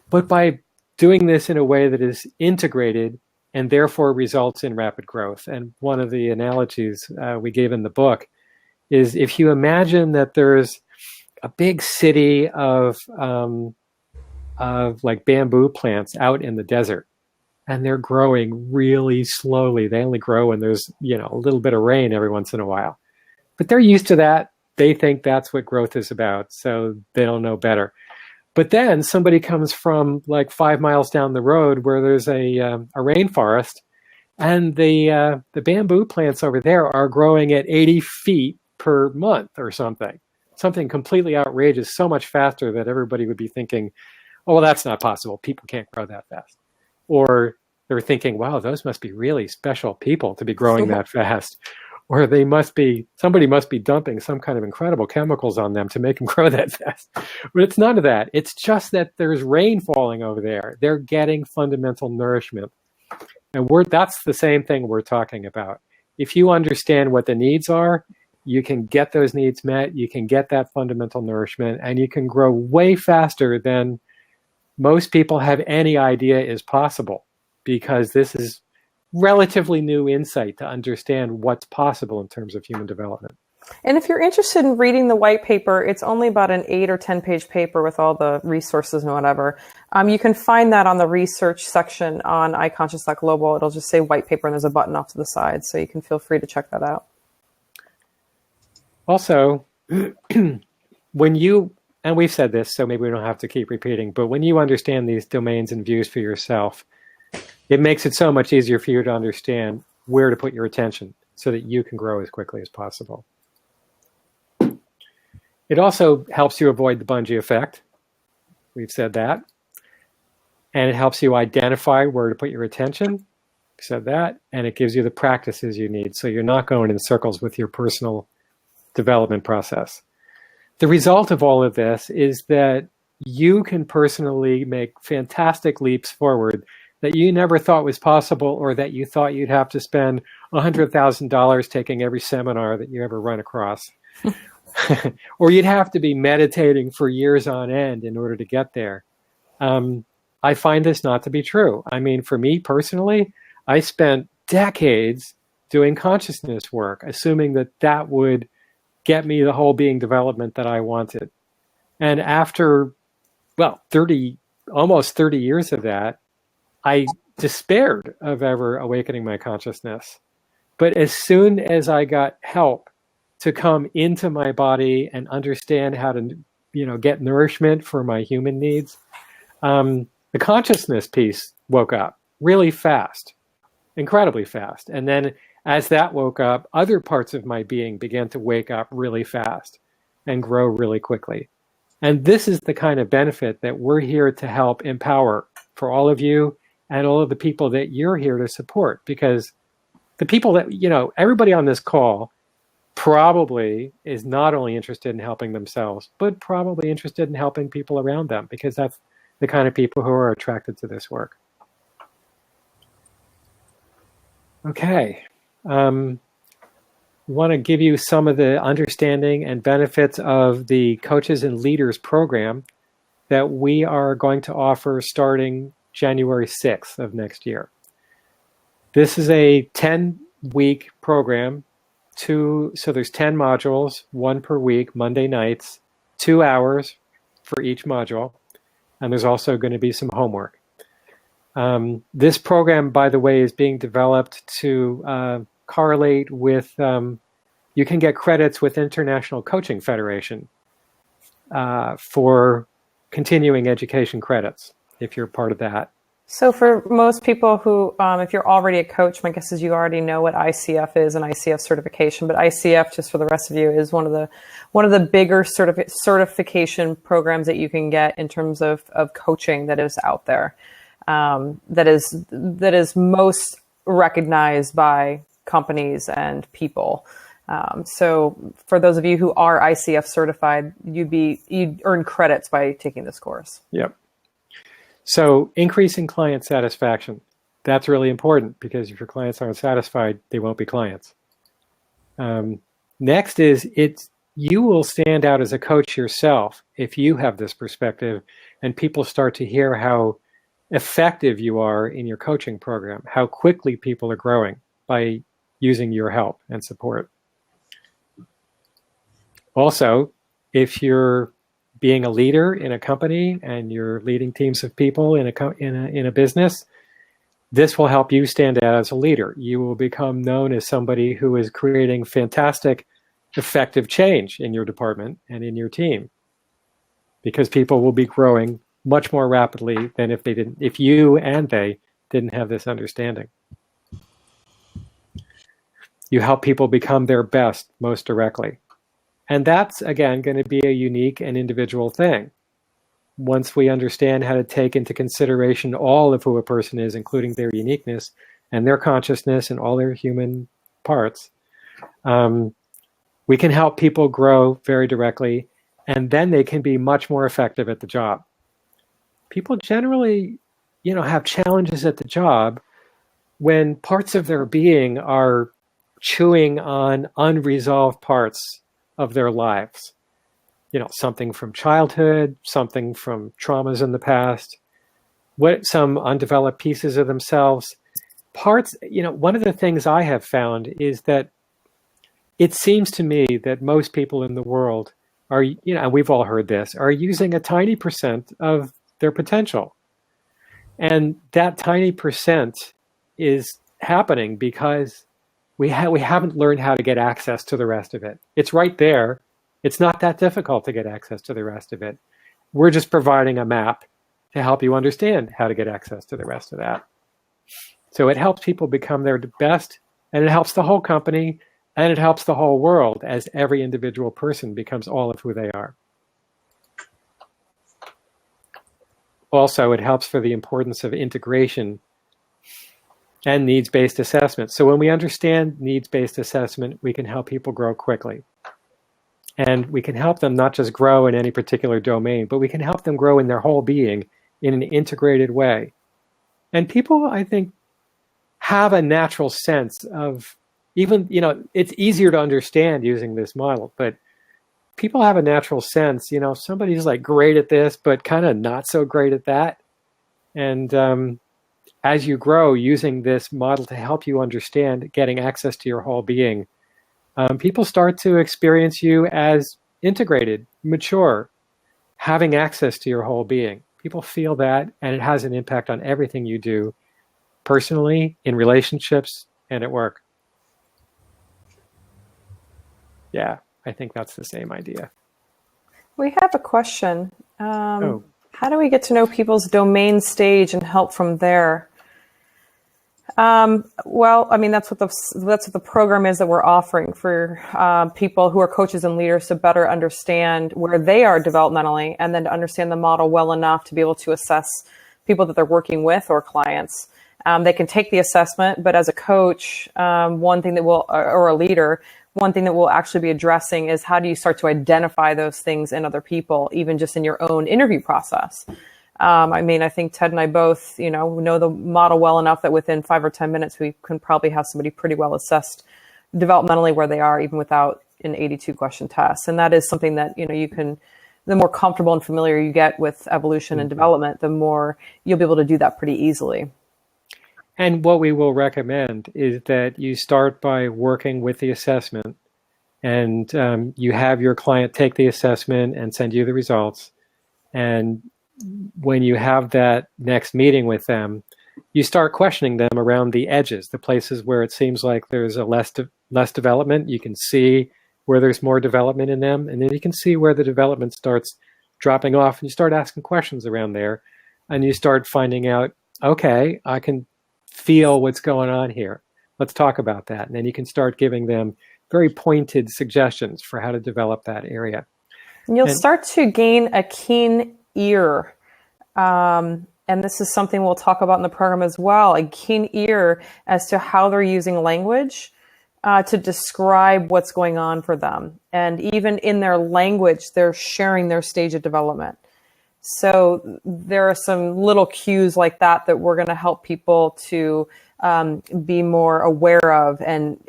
but by doing this in a way that is integrated and therefore results in rapid growth. And one of the analogies we gave in the book is if you imagine that there's a big city of like bamboo plants out in the desert, and they're growing really slowly. They only grow when there's a little bit of rain every once in a while. But they're used to that. They think that's what growth is about, so they don't know better. But then somebody comes from like 5 miles down the road where there's a rainforest, and the bamboo plants over there are growing at 80 feet per month or something completely outrageous, so much faster that everybody would be thinking, oh, well, that's not possible. People can't grow that fast. Or they're thinking, wow, those must be really special people to be growing that fast. Or somebody must be dumping some kind of incredible chemicals on them to make them grow that fast. But it's none of that. It's just that there's rain falling over there. They're getting fundamental nourishment. And that's the same thing we're talking about. If you understand what the needs are, you can get those needs met, you can get that fundamental nourishment, and you can grow way faster than most people have any idea is possible, because this is relatively new insight to understand what's possible in terms of human development. And if you're interested in reading the white paper, it's only about an 8 or 10 page paper with all the resources and whatever. You can find that on the research section on iConscious.global. It'll just say white paper, and there's a button off to the side, so you can feel free to check that out. Also, when you, and we've said this, so maybe we don't have to keep repeating, but when you understand these domains and views for yourself, it makes it so much easier for you to understand where to put your attention so that you can grow as quickly as possible. It also helps you avoid the bungee effect. We've said that. And it helps you identify where to put your attention. We said that. And it gives you the practices you need, so you're not going in circles with your personal development process. The result of all of this is that you can personally make fantastic leaps forward that you never thought was possible, or that you thought you'd have to spend $100,000 taking every seminar that you ever run across. Or you'd have to be meditating for years on end in order to get there. I find this not to be true. I mean, for me personally, I spent decades doing consciousness work, assuming that that would get me the whole being development that I wanted. And after, well, almost 30 years of that, I despaired of ever awakening my consciousness. But as soon as I got help to come into my body and understand how to, get nourishment for my human needs, the consciousness piece woke up really fast, incredibly fast. And then as that woke up, other parts of my being began to wake up really fast and grow really quickly. And this is the kind of benefit that we're here to help empower for all of you and all of the people that you're here to support. Because the people that, everybody on this call probably is not only interested in helping themselves, but probably interested in helping people around them, because that's the kind of people who are attracted to this work. Okay. Want to give you some of the understanding and benefits of the Coaches and Leaders program that we are going to offer starting January 6th of next year. This is a 10-week program. So there's 10 modules, one per week, Monday nights, 2 hours for each module. And there's also going to be some homework. This program, by the way, is being developed to correlate with, you can get credits with International Coaching Federation for continuing education credits, if you're part of that. So for most people who, if you're already a coach, my guess is you already know what ICF is and ICF certification. But ICF, just for the rest of you, is one of the bigger certification programs that you can get in terms of coaching that is out there. That is most recognized by companies and people. So for those of you who are ICF certified, you'd earn credits by taking this course. Yep. So increasing client satisfaction, that's really important, because if your clients aren't satisfied, they won't be clients. Next is you will stand out as a coach yourself if you have this perspective and people start to hear how effective you are in your coaching program, how quickly people are growing by using your help and support. Also, if you're being a leader in a company and you're leading teams of people in a business, this will help you stand out as a leader. You will become known as somebody who is creating fantastic, effective change in your department and in your team, because people will be growing much more rapidly than if you and they didn't have this understanding. You help people become their best most directly. And that's, again, going to be a unique and individual thing. Once we understand how to take into consideration all of who a person is, including their uniqueness and their consciousness and all their human parts, we can help people grow very directly, and then they can be much more effective at the job. People generally, have challenges at the job when parts of their being are chewing on unresolved parts of their lives. Something from childhood, something from traumas in the past, some undeveloped pieces of themselves. Parts, one of the things I have found is that it seems to me that most people in the world are, and we've all heard this, are using a tiny percent of their potential. And that tiny percent is happening because we haven't learned how to get access to the rest of it. It's right there. It's not that difficult to get access to the rest of it. We're just providing a map to help you understand how to get access to the rest of that. So it helps people become their best, and it helps the whole company, and it helps the whole world as every individual person becomes all of who they are. Also, it helps for the importance of integration and needs-based assessment. So when we understand needs-based assessment, we can help people grow quickly. And we can help them not just grow in any particular domain, but we can help them grow in their whole being in an integrated way. And people, I think, have a natural sense of, even, it's easier to understand using this model, but people have a natural sense, somebody's like great at this, but kind of not so great at that. And as you grow using this model to help you understand, getting access to your whole being, people start to experience you as integrated, mature, having access to your whole being. People feel that, and it has an impact on everything you do, personally, in relationships, and at work. Yeah, I think that's the same idea. We have a question. How do we get to know people's domain stage and help from there? Well, I mean, that's what the program is that we're offering for people who are coaches and leaders to better understand where they are developmentally, and then to understand the model well enough to be able to assess people that they're working with or clients. They can take the assessment, but as a coach, one thing that or a leader, one thing that we'll actually be addressing is how do you start to identify those things in other people, even just in your own interview process. I mean, I think Ted and I both, know the model well enough that within 5 or 10 minutes, we can probably have somebody pretty well assessed developmentally where they are, even without an 82 question test. And that is something that, you can, the more comfortable and familiar you get with evolution and development, the more you'll be able to do that pretty easily. And what we will recommend is that you start by working with the assessment, and you have your client take the assessment and send you the results. And when you have that next meeting with them, you start questioning them around the edges, the places where it seems like there's a less development. You can see where there's more development in them, and then you can see where the development starts dropping off, and you start asking questions around there, and you start finding out, okay, I can feel what's going on here. Let's talk about that. And then you can start giving them very pointed suggestions for how to develop that area. And you'll start to gain a keen ear. And this is something we'll talk about in the program as well, a keen ear as to how they're using language to describe what's going on for them. And even in their language, they're sharing their stage of development. So there are some little cues like that we're going to help people to be more aware of and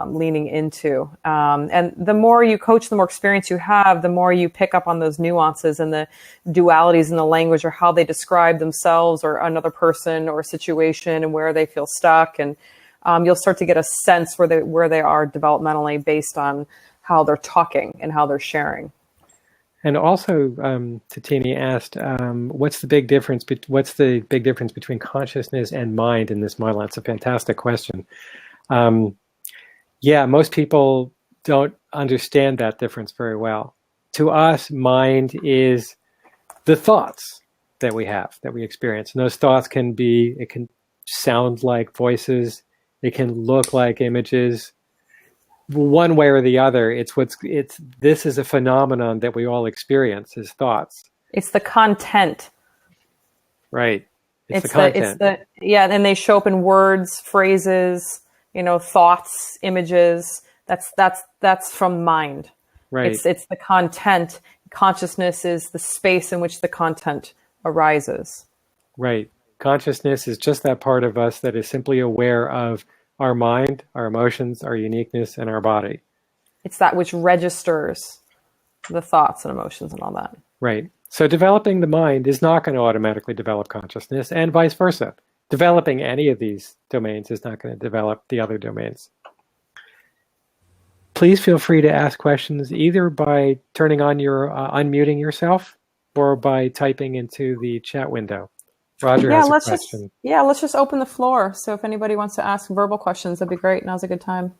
leaning into. And the more you coach, the more experience you have, the more you pick up on those nuances and the dualities in the language, or how they describe themselves or another person or a situation, and where they feel stuck. And you'll start to get a sense where they are developmentally based on how they're talking and how they're sharing. And also, Tatini asked, what's the big difference between consciousness and mind in this model? That's a fantastic question. Most people don't understand that difference very well. To us, mind is the thoughts that we have, that we experience. And those thoughts can sound like voices. It can look like images. One way or the other, this is a phenomenon that we all experience as thoughts. It's the content. Right. It's the content. And they show up in words, phrases, thoughts, images. That's from mind. Right. It's the content. Consciousness is the space in which the content arises. Right. Consciousness is just that part of us that is simply aware of our mind, our emotions, our uniqueness, and our body. It's that which registers the thoughts and emotions and all that. Right. So developing the mind is not going to automatically develop consciousness, and vice versa. Developing any of these domains is not going to develop the other domains. Please feel free to ask questions either by turning on your unmuting yourself, or by typing into the chat window. Roger has a question. Let's just open the floor. So if anybody wants to ask verbal questions, that'd be great. Now's a good time.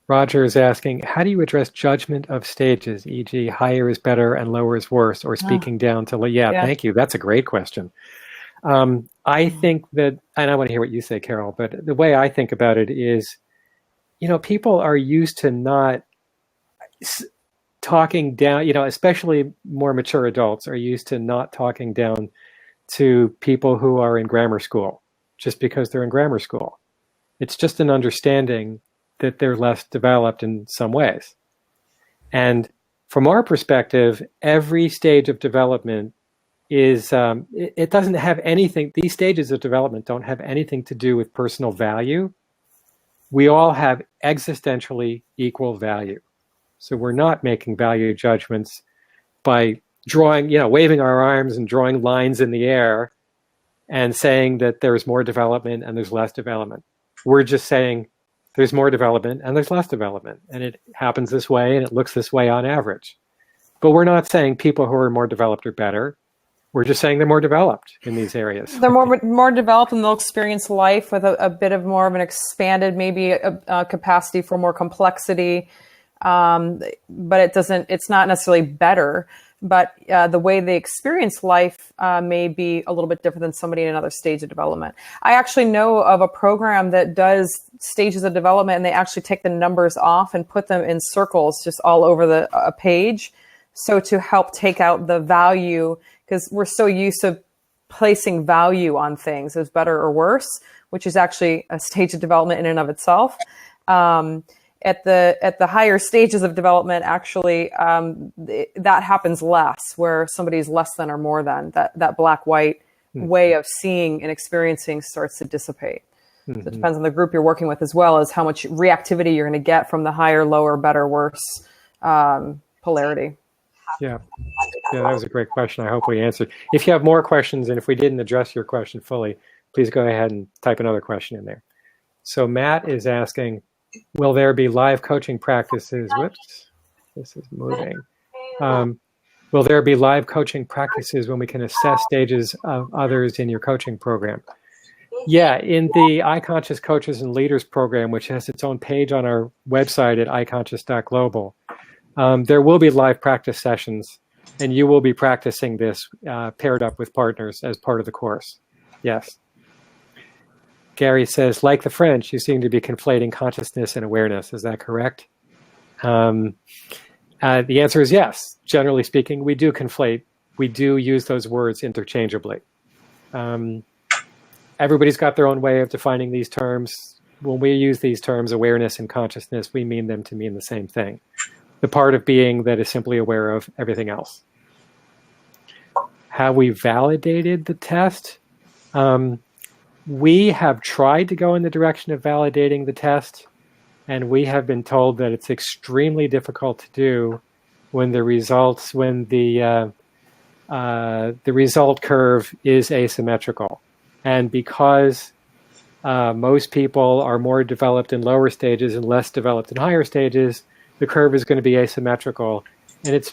Roger is asking, how do you address judgment of stages, e.g. higher is better and lower is worse, or speaking down to... Thank you. That's a great question. I think that, and I want to hear what you say, Carole, but the way I think about it is, people are used to not talking down, especially more mature adults are used to not talking down to people who are in grammar school just because they're in grammar school. It's just an understanding that they're less developed in some ways. And from our perspective, every stage of development is it doesn't have anything, these stages of development don't have anything to do with personal value. We all have existentially equal value. So we're not making value judgments by drawing, waving our arms and drawing lines in the air and saying that there's more development and there's less development. We're just saying there's more development and there's less development. And it happens this way and it looks this way on average. But we're not saying people who are more developed are better. We're just saying they're more developed in these areas. They're more developed, and they'll experience life with a bit of more of an expanded, maybe a capacity for more complexity. But it's not necessarily better. But the way they experience life may be a little bit different than somebody in another stage of development. I actually know of a program that does stages of development, and they actually take the numbers off and put them in circles just all over a page. So to help take out the value, because we're so used to placing value on things as better or worse, which is actually a stage of development in and of itself. At the higher stages of development, actually, that happens less, where somebody's less than or more than. That black-white way of seeing and experiencing starts to dissipate. Mm-hmm. So it depends on the group you're working with, as well as how much reactivity you're going to get from the higher, lower, better, worse polarity. Yeah, that was a great question. I hope we answered. If you have more questions, and if we didn't address your question fully, please go ahead and type another question in there. So Matt is asking, will there be live coaching practices? Whoops, this is moving. Will there be live coaching practices when we can assess stages of others in your coaching program? Yeah, in the iConscious Coaches and Leaders program, which has its own page on our website at iConscious.global, there will be live practice sessions, and you will be practicing this paired up with partners as part of the course. Yes. Gary says, like the French, you seem to be conflating consciousness and awareness. Is that correct? The answer is yes. Generally speaking, we do conflate. We do use those words interchangeably. Everybody's got their own way of defining these terms. When we use these terms, awareness and consciousness, we mean them to mean the same thing. The part of being that is simply aware of everything else. How we validated the test? We have tried to go in the direction of validating the test, and we have been told that it's extremely difficult to do when the result curve is asymmetrical. And because most people are more developed in lower stages and less developed in higher stages, the curve is going to be asymmetrical. And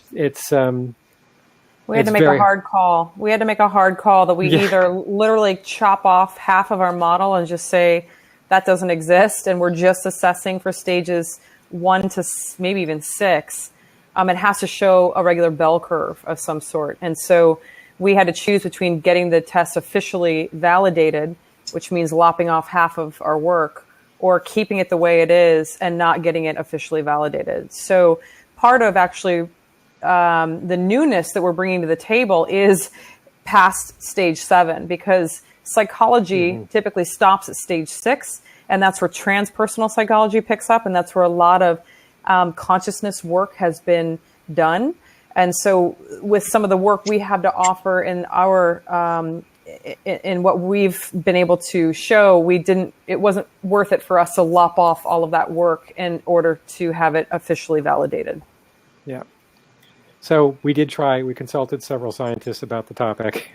we had to make a hard call. We had to make a hard call that we either literally chop off half of our model and just say that doesn't exist, and we're just assessing for stages 1 to maybe even 6. It has to show a regular bell curve of some sort. And so we had to choose between getting the test officially validated, which means lopping off half of our work, or keeping it the way it is and not getting it officially validated. So part of actually the newness that we're bringing to the table is past stage 7, because psychology typically stops at stage 6, and that's where transpersonal psychology picks up, and that's where a lot of consciousness work has been done. And so with some of the work we have to offer in our in what we've been able to show, it wasn't worth it for us to lop off all of that work in order to have it officially validated. Yeah. So we consulted several scientists about the topic.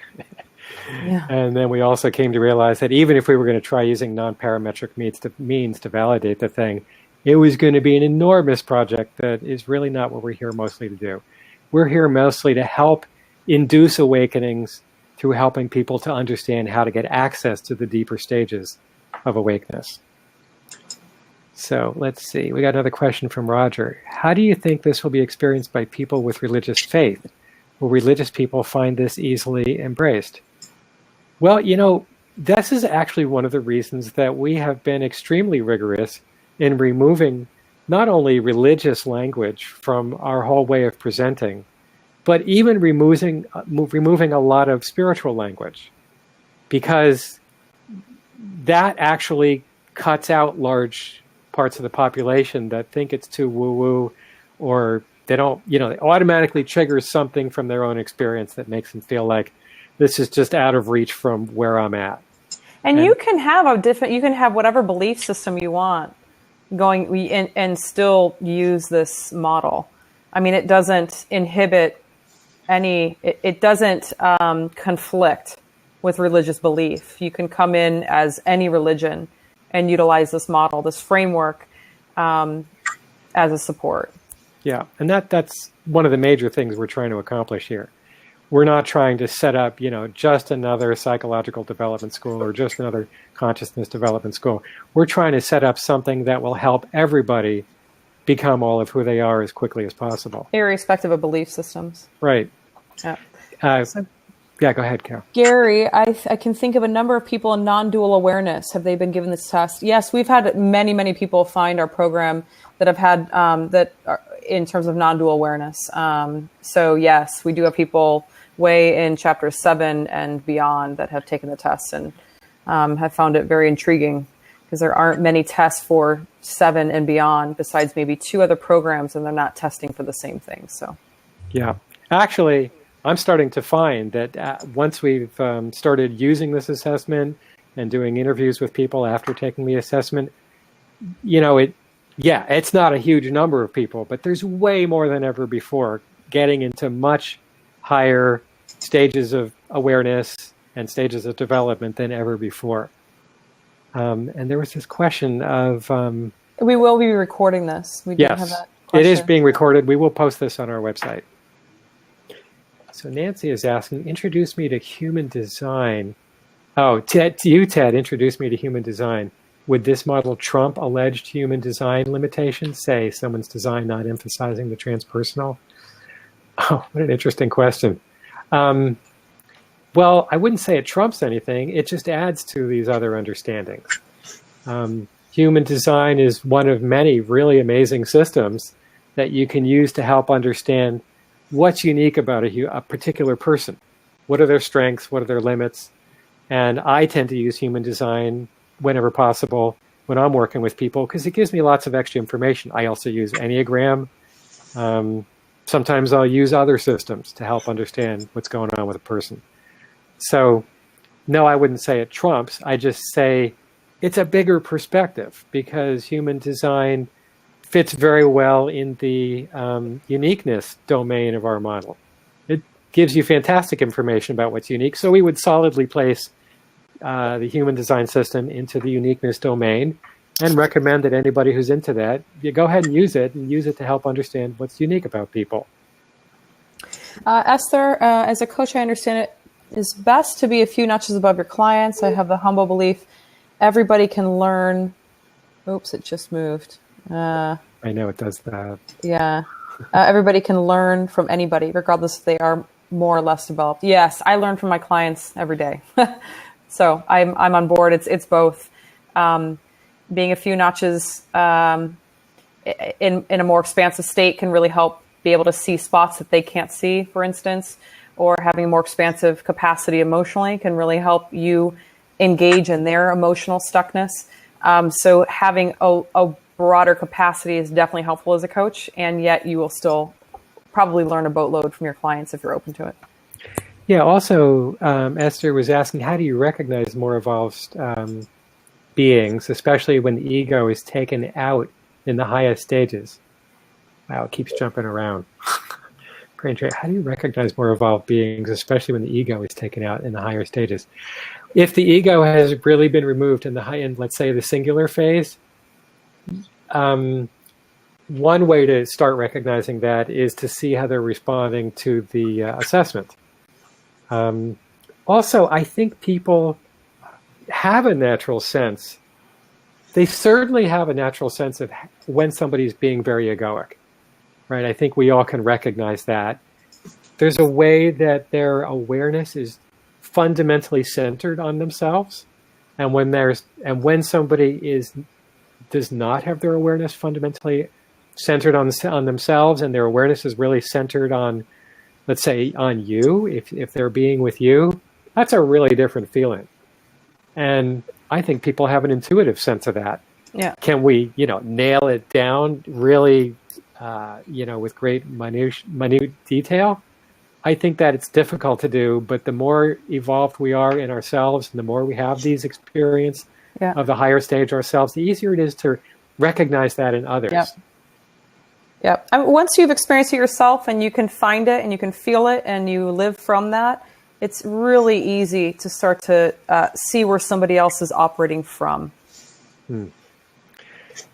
Yeah. And then we also came to realize that even if we were going to try using non-parametric means to validate the thing, it was going to be an enormous project that is really not what we're here mostly to do. We're here mostly to help induce awakenings through helping people to understand how to get access to the deeper stages of awakeness. So let's see. We got another question from Roger. How do you think this will be experienced by people with religious faith? Will religious people find this easily embraced? Well, this is actually one of the reasons that we have been extremely rigorous in removing not only religious language from our whole way of presenting, but even removing a lot of spiritual language, because that actually cuts out large parts of the population that think it's too woo-woo, or they don't, it automatically triggers something from their own experience that makes them feel like This is just out of reach from where I'm at. And you can have whatever belief system you want going and still use this model. I mean, it doesn't inhibit it doesn't conflict with religious belief. You can come in as any religion and utilize this model, this framework, as a support. Yeah, and that's one of the major things we're trying to accomplish here. We're not trying to set up, just another psychological development school or just another consciousness development school. We're trying to set up something that will help everybody become all of who they are as quickly as possible. Irrespective of belief systems. Right. Yeah. Yeah, go ahead, Carol. Gary, I can think of a number of people in non-dual awareness. Have they been given this test? Yes, we've had many, many people find our program that have had that are in terms of non-dual awareness. So yes, we do have people way in chapter 7 and beyond that have taken the test and have found it very intriguing, because there aren't many tests for 7 and beyond besides maybe 2 other programs, and they're not testing for the same thing. So, yeah, actually, I'm starting to find that once we've started using this assessment and doing interviews with people after taking the assessment, it's not a huge number of people, but there's way more than ever before getting into much higher stages of awareness and stages of development than ever before. And there was this question of... we will be recording this. We did have that question. It is being recorded. We will post this on our website. So Nancy is asking, introduce me to human design. Oh, Ted, introduce me to human design. Would this model trump alleged human design limitations? Say, someone's design not emphasizing the transpersonal? Oh, what an interesting question. Well, I wouldn't say it trumps anything. It just adds to these other understandings. Human design is one of many really amazing systems that you can use to help understand what's unique about a particular person. What are their strengths? What are their limits? And I tend to use human design whenever possible when I'm working with people, because it gives me lots of extra information. I also use Enneagram. Sometimes I'll use other systems to help understand what's going on with a person. So, no, I wouldn't say it trumps. I just say it's a bigger perspective, because human design fits very well in the uniqueness domain of our model. It gives you fantastic information about what's unique. So we would solidly place the human design system into the uniqueness domain and recommend that anybody who's into that, you go ahead and use it to help understand what's unique about people. Esther, as a coach, I understand it is best to be a few notches above your clients. I have the humble belief everybody can learn. Oops, it just moved. I know it does that. Yeah. Everybody can learn from anybody, regardless if they are more or less developed. Yes, I learn from my clients every day. So I'm on board. It's both. Being a few notches in a more expansive state can really help be able to see spots that they can't see, for instance, or having a more expansive capacity emotionally can really help you engage in their emotional stuckness. So having a broader capacity is definitely helpful as a coach, and yet you will still probably learn a boatload from your clients if you're open to it. Yeah, also, Esther was asking, how do you recognize more evolved beings, especially when the ego is taken out in the highest stages? Wow, it keeps jumping around. How do you recognize more evolved beings, especially when the ego is taken out in the higher stages? If the ego has really been removed in let's say, the singular phase, one way to start recognizing that is to see how they're responding to the assessment. Also, I think people have a natural sense. They certainly have a natural sense of when somebody's being very egoic, right? I think we all can recognize that. There's a way that their awareness is fundamentally centered on themselves, and when somebody does not have their awareness fundamentally centered on themselves, and their awareness is really centered on, let's say, on you, if they're being with you, that's a really different feeling. And I think people have an intuitive sense of that. Yeah. Can we, nail it down really, with great minute detail? I think that it's difficult to do, but the more evolved we are in ourselves and the more we have these experience Yeah. of the higher stage ourselves, the easier it is to recognize that in others. Yep. Yep. I mean, once you've experienced it yourself and you can find it and you can feel it and you live from that, it's really easy to start to see where somebody else is operating from.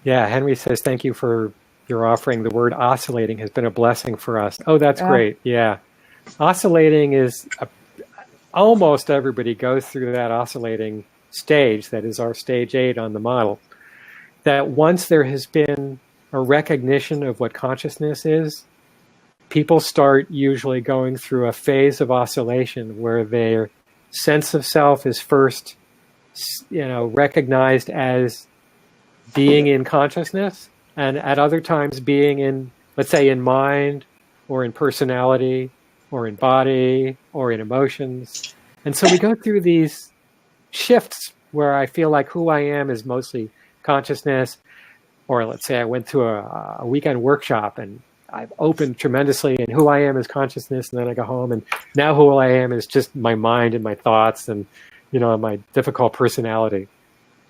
Yeah, Henry says, thank you for your offering. The word oscillating has been a blessing for us. Oh, that's great. Yeah. Oscillating is, almost everybody goes through that oscillating stage. That is our stage 8 on the model. That once there has been a recognition of what consciousness is, people start usually going through a phase of oscillation where their sense of self is first, recognized as being in consciousness, and at other times being in, let's say, in mind or in personality or in body or in emotions. And so we go through these shifts where I feel like who I am is mostly consciousness. Or let's say I went to a weekend workshop and I've opened tremendously and who I am is consciousness, and then I go home and now who I am is just my mind and my thoughts and, my difficult personality.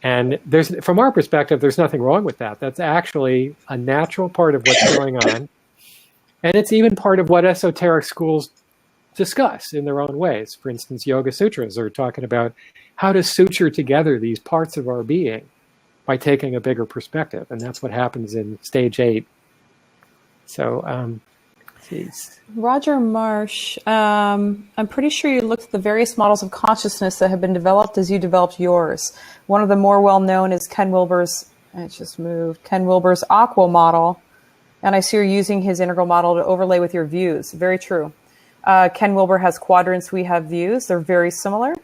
And from our perspective, there's nothing wrong with that. That's actually a natural part of what's going on. And it's even part of what esoteric schools discuss in their own ways. For instance, Yoga Sutras are talking about how to suture together these parts of our being by taking a bigger perspective. And that's what happens in stage 8. So, Roger Marsh, I'm pretty sure you looked at the various models of consciousness that have been developed as you developed yours. One of the more well-known is Ken Wilber's Aqua model. And I see you're using his integral model to overlay with your views. Very true. Ken Wilber has quadrants, we have views. They're very similar.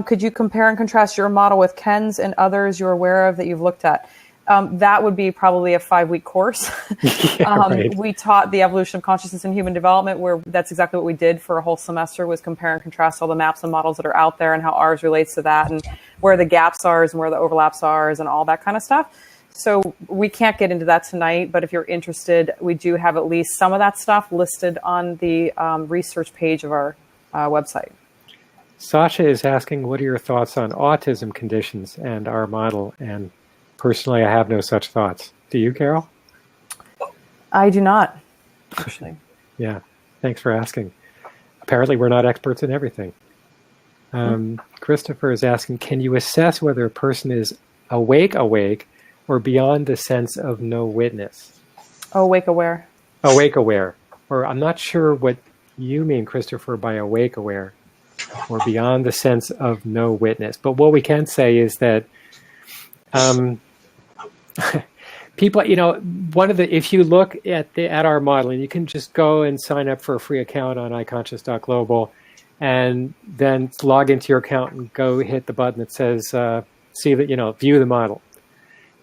Could you compare and contrast your model with Ken's and others you're aware of that you've looked at? That would be probably a 5-week course. Right. We taught the evolution of consciousness and human development, where that's exactly what we did for a whole semester, was compare and contrast all the maps and models that are out there and how ours relates to that and where the gaps are and where the overlaps are and all that kind of stuff. So we can't get into that tonight, but if you're interested, we do have at least some of that stuff listed on the research page of our website. Sasha is asking, what are your thoughts on autism conditions and our model? And personally, I have no such thoughts. Do you, Carole? I do not, actually. Yeah, thanks for asking. Apparently, we're not experts in everything. Christopher is asking, can you assess whether a person is awake, or beyond the sense of no witness? Awake aware. Awake aware. Or I'm not sure what you mean, Christopher, by awake aware, or beyond the sense of no witness. But what we can say is that people, if you look at our modeling, you can just go and sign up for a free account on iConscious.global and then log into your account and go hit the button that says, view the model.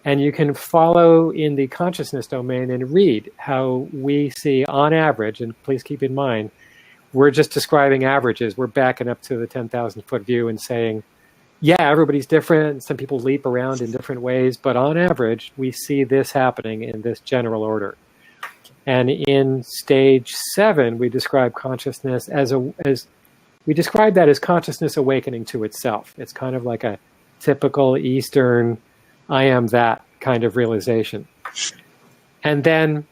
And you can follow in the consciousness domain and read how we see on average, and please keep in mind, we're just describing averages. We're backing up to the 10,000-foot view and saying, yeah, everybody's different. Some people leap around in different ways, but on average, we see this happening in this general order. And in stage 7, we describe consciousness as consciousness awakening to itself. It's kind of like a typical Eastern I am that kind of realization. And then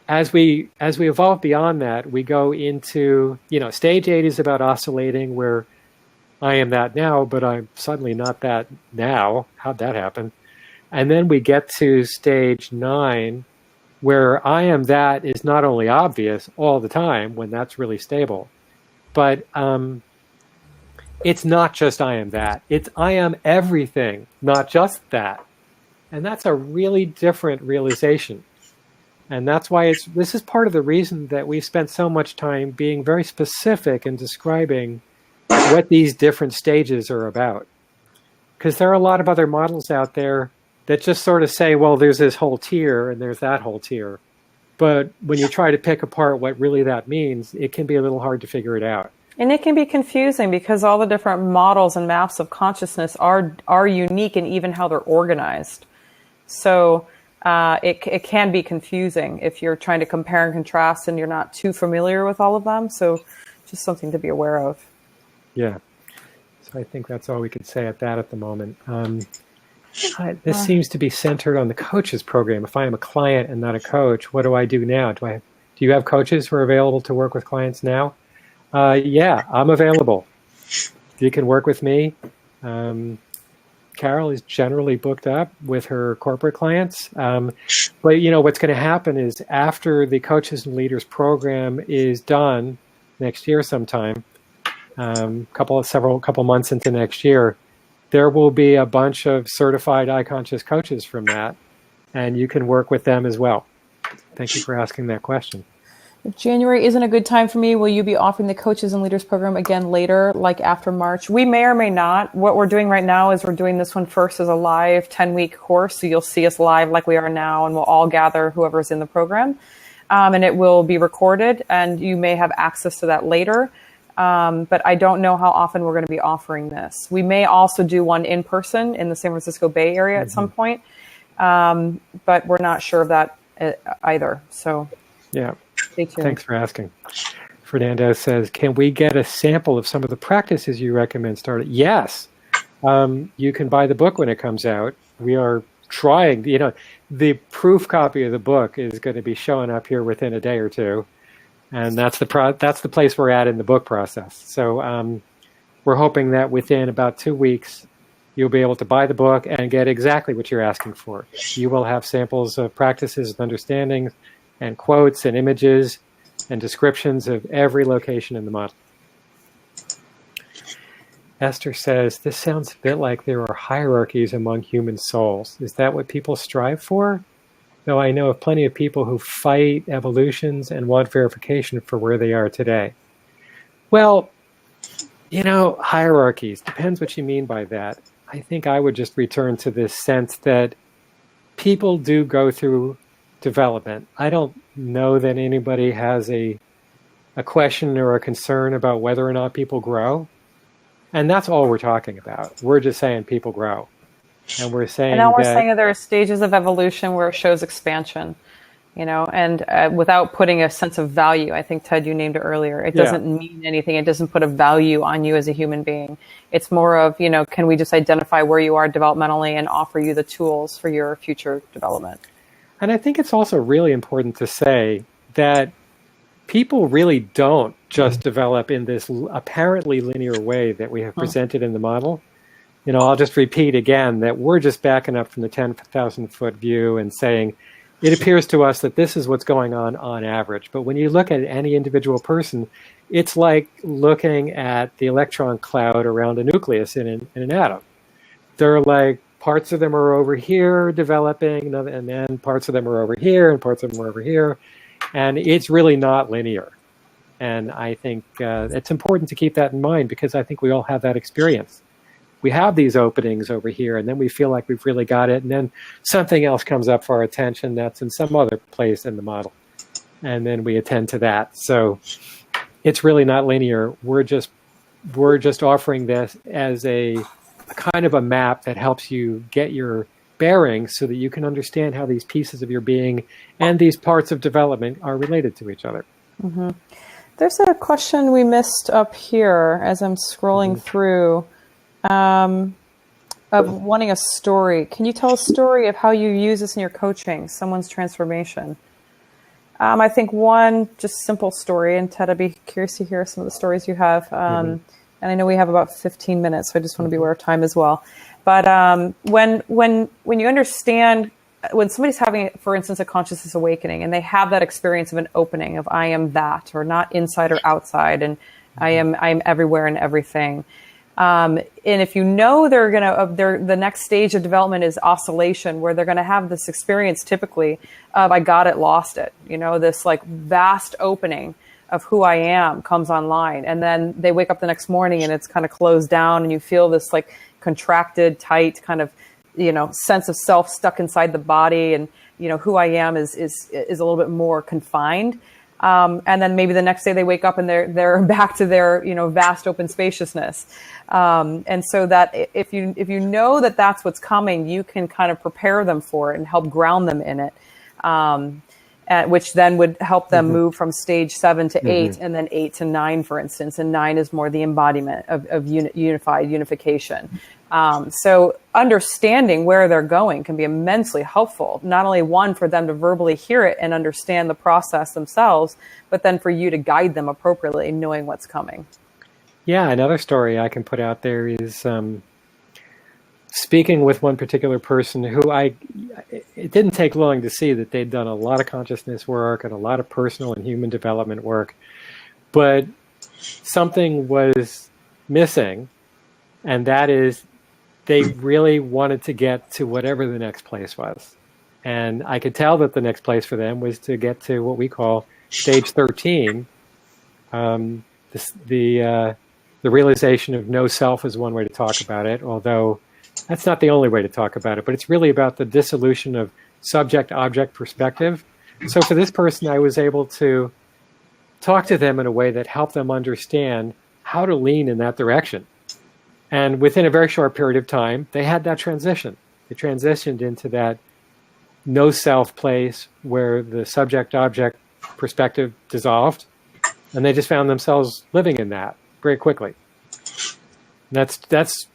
as we evolve beyond that, we go into, stage 8 is about oscillating, where I am that now, but I'm suddenly not that now. How'd that happen? And then we get to stage 9, where I am that is not only obvious all the time when that's really stable, but it's not just I am that. It's I am everything, not just that. And that's a really different realization. And that's why this is part of the reason that we've spent so much time being very specific in describing what these different stages are about. Because there are a lot of other models out there that just sort of say, well, there's this whole tier and there's that whole tier. But when you try to pick apart what really that means, it can be a little hard to figure it out. And it can be confusing because all the different models and maps of consciousness are unique in even how they're organized. So it can be confusing if you're trying to compare and contrast and you're not too familiar with all of them. So just something to be aware of. Yeah. So I think that's all we could say at that at the moment. This seems to be centered on the coaches program. If I am a client and not a coach, what do I do now? Do you have coaches who are available to work with clients now? Yeah, I'm available. You can work with me. Carole is generally booked up with her corporate clients. But what's going to happen is after the Coaches and Leaders program is done next year sometime, couple months into next year, there will be a bunch of certified iConscious coaches from that, and you can work with them as well. Thank you for asking that question. If January isn't a good time for me, will you be offering the Coaches and Leaders program again later, like after March? We may or may not. What we're doing right now is we're doing this one first as a live 10-week course. So you'll see us live like we are now, and we'll all gather whoever's in the program. And it will be recorded, and you may have access to that later. But I don't know how often we're going to be offering this. We may also do one in person in the San Francisco Bay Area at some point. But we're not sure of that either. So yeah. Stay tuned. Thanks for asking. Fernando says, can we get a sample of some of the practices you recommend starting? Yes. You can buy the book when it comes out. We are trying, the proof copy of the book is going to be showing up here within a day or two. And that's the place we're at in the book process. So we're hoping that within about 2 weeks, you'll be able to buy the book and get exactly what you're asking for. You will have samples of practices and understandings and quotes and images and descriptions of every location in the model. Esther says, this sounds a bit like there are hierarchies among human souls. Is that what people strive for? Though I know of plenty of people who fight evolutions and want verification for where they are today. Well, hierarchies, depends what you mean by that. I think I would just return to this sense that people do go through development. I don't know that anybody has a question or a concern about whether or not people grow. And that's all we're talking about. We're just saying people grow. And we're saying that there are stages of evolution where it shows expansion, and without putting a sense of value. I think, Ted, you named it earlier. It doesn't mean anything. It doesn't put a value on you as a human being. It's more of, can we just identify where you are developmentally and offer you the tools for your future development? And I think it's also really important to say that people really don't just develop in this apparently linear way that we have presented in the model. I'll just repeat again that we're just backing up from the 10,000-foot view and saying, it appears to us that this is what's going on average. But when you look at any individual person, it's like looking at the electron cloud around a nucleus in an atom. They're like, parts of them are over here developing, and then parts of them are over here, and parts of them are over here. And it's really not linear. And I think it's important to keep that in mind because I think we all have that experience. We have these openings over here, and then we feel like we've really got it, and then something else comes up for our attention that's in some other place in the model. And then we attend to that. So it's really not linear. We're just offering this as a kind of a map that helps you get your bearings so that you can understand how these pieces of your being and these parts of development are related to each other. Mm-hmm. There's a question we missed up here as I'm scrolling through of wanting a story. Can you tell a story of how you use this in your coaching, someone's transformation? I think one just simple story, and Ted, I'd be curious to hear some of the stories you have. And I know we have about 15 minutes, so I just want to be aware of time as well. But when you understand, when somebody's having, for instance, a consciousness awakening, and they have that experience of an opening of I am that, or not inside or outside, and I am everywhere and everything. And if you know the next stage of development is oscillation, where they're going to have this experience typically of I got it, lost it, this like vast opening of who I am comes online. And then they wake up the next morning and it's kind of closed down, and you feel this like contracted, tight kind of, sense of self stuck inside the body. And, who I am is a little bit more confined. And then maybe the next day they wake up and they're back to their, vast open spaciousness. And so that if you know that that's what's coming, you can kind of prepare them for it and help ground them in it. Which then would help them move from stage 7 to 8 and then 8 to 9, for instance. And 9 is more the embodiment of unification. So understanding where they're going can be immensely helpful. Not only one, for them to verbally hear it and understand the process themselves, but then for you to guide them appropriately, knowing what's coming. Yeah, another story I can put out there is speaking with one particular person who it didn't take long to see that they'd done a lot of consciousness work and a lot of personal and human development work, but something was missing, and that is they really wanted to get to whatever the next place was. And I could tell that the next place for them was to get to what we call stage 13. The realization of no self is one way to talk about it, although that's not the only way to talk about it, but it's really about the dissolution of subject-object perspective. So for this person, I was able to talk to them in a way that helped them understand how to lean in that direction. And within a very short period of time, they had that transition. They transitioned into that no self place where the subject-object perspective dissolved, and they just found themselves living in that very quickly. That's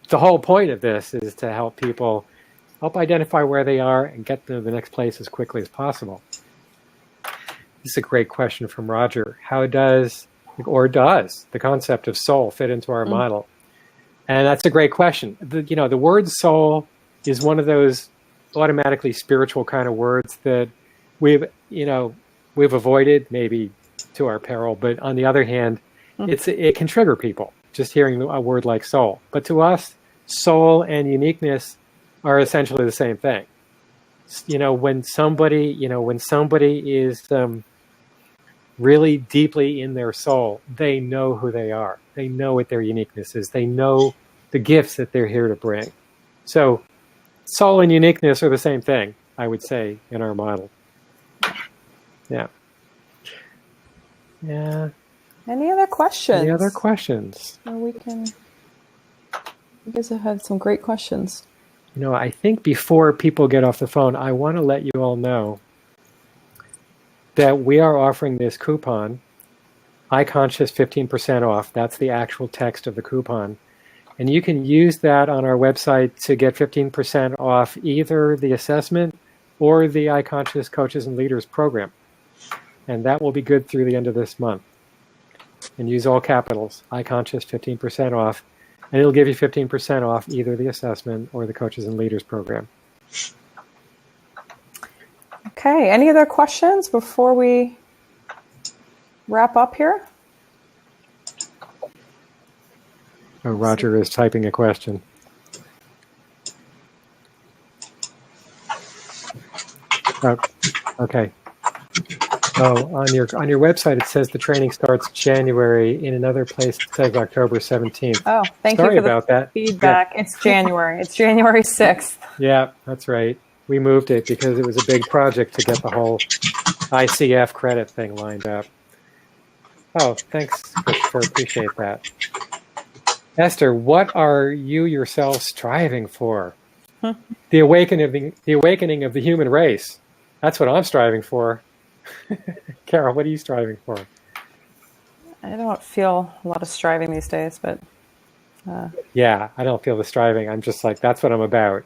the whole point of this, is to help people help identify where they are and get to the next place as quickly as possible. This is a great question from Roger. How does the concept of soul fit into our model? And that's a great question. The word soul is one of those automatically spiritual kind of words that we've avoided, maybe to our peril. But on the other hand, it can trigger people just hearing a word like soul. But to us, soul and uniqueness are essentially the same thing. When somebody is really deeply in their soul, they know who they are. They know what their uniqueness is. They know the gifts that they're here to bring. So soul and uniqueness are the same thing, I would say, in our model. Yeah. Yeah. Any other questions? Any other questions? You guys have had some great questions. I think before people get off the phone, I want to let you all know that we are offering this coupon, iConscious 15% off. That's the actual text of the coupon. And you can use that on our website to get 15% off either the assessment or the iConscious Coaches and Leaders program. And that will be good through the end of this month. And use all capitals, iConscious 15% off. And it'll give you 15% off either the assessment or the Coaches and Leaders program. Okay, any other questions before we wrap up here? Oh, Roger is typing a question. Oh, okay. Oh, on your website it says the training starts January. In another place it says October 17th. Oh, thank you for the feedback. Yeah. It's January. It's January 6th. Yeah, that's right. We moved it because it was a big project to get the whole ICF credit thing lined up. Oh, thanks, Christopher. Appreciate that. Esther, what are you yourself striving for? The awakening of the human race. That's what I'm striving for. Carole, what are you striving for? I don't feel a lot of striving these days, but... Yeah, I don't feel the striving. I'm just like, that's what I'm about.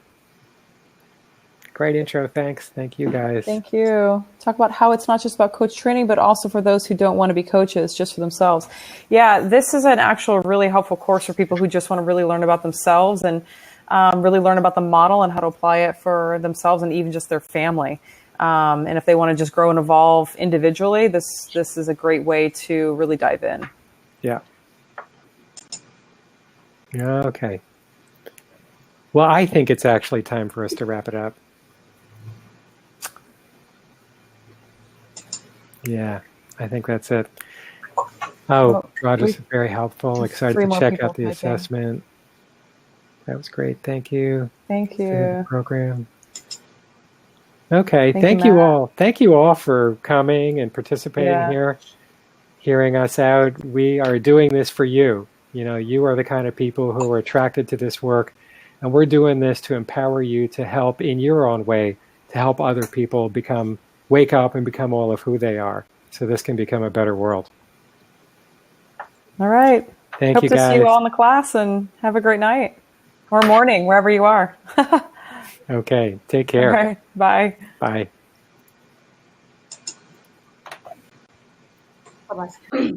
Great intro, thanks. Thank you, guys. Thank you. Talk about how it's not just about coach training, but also for those who don't want to be coaches, just for themselves. Yeah, this is an actual really helpful course for people who just want to really learn about themselves and really learn about the model and how to apply it for themselves and even just their family. And if they want to just grow and evolve individually, this is a great way to really dive in. Yeah. Okay. Well, I think it's actually time for us to wrap it up. Yeah, I think that's it. Oh, Roger's very helpful. Excited to check out the assessment. That was great. Thank you. Thank you. Program. Okay. Thank you, Matt. Thank you all for coming and participating Yeah. here, hearing us out. We are doing this for you. You are the kind of people who are attracted to this work, and we're doing this to empower you to help in your own way, to help other people wake up and become all of who they are, so this can become a better world. All right. Thank Hope you, to see you all guys. in the class, and have a great night or morning, wherever you are. Okay. Take All care. right. Bye. Bye. Bye-bye.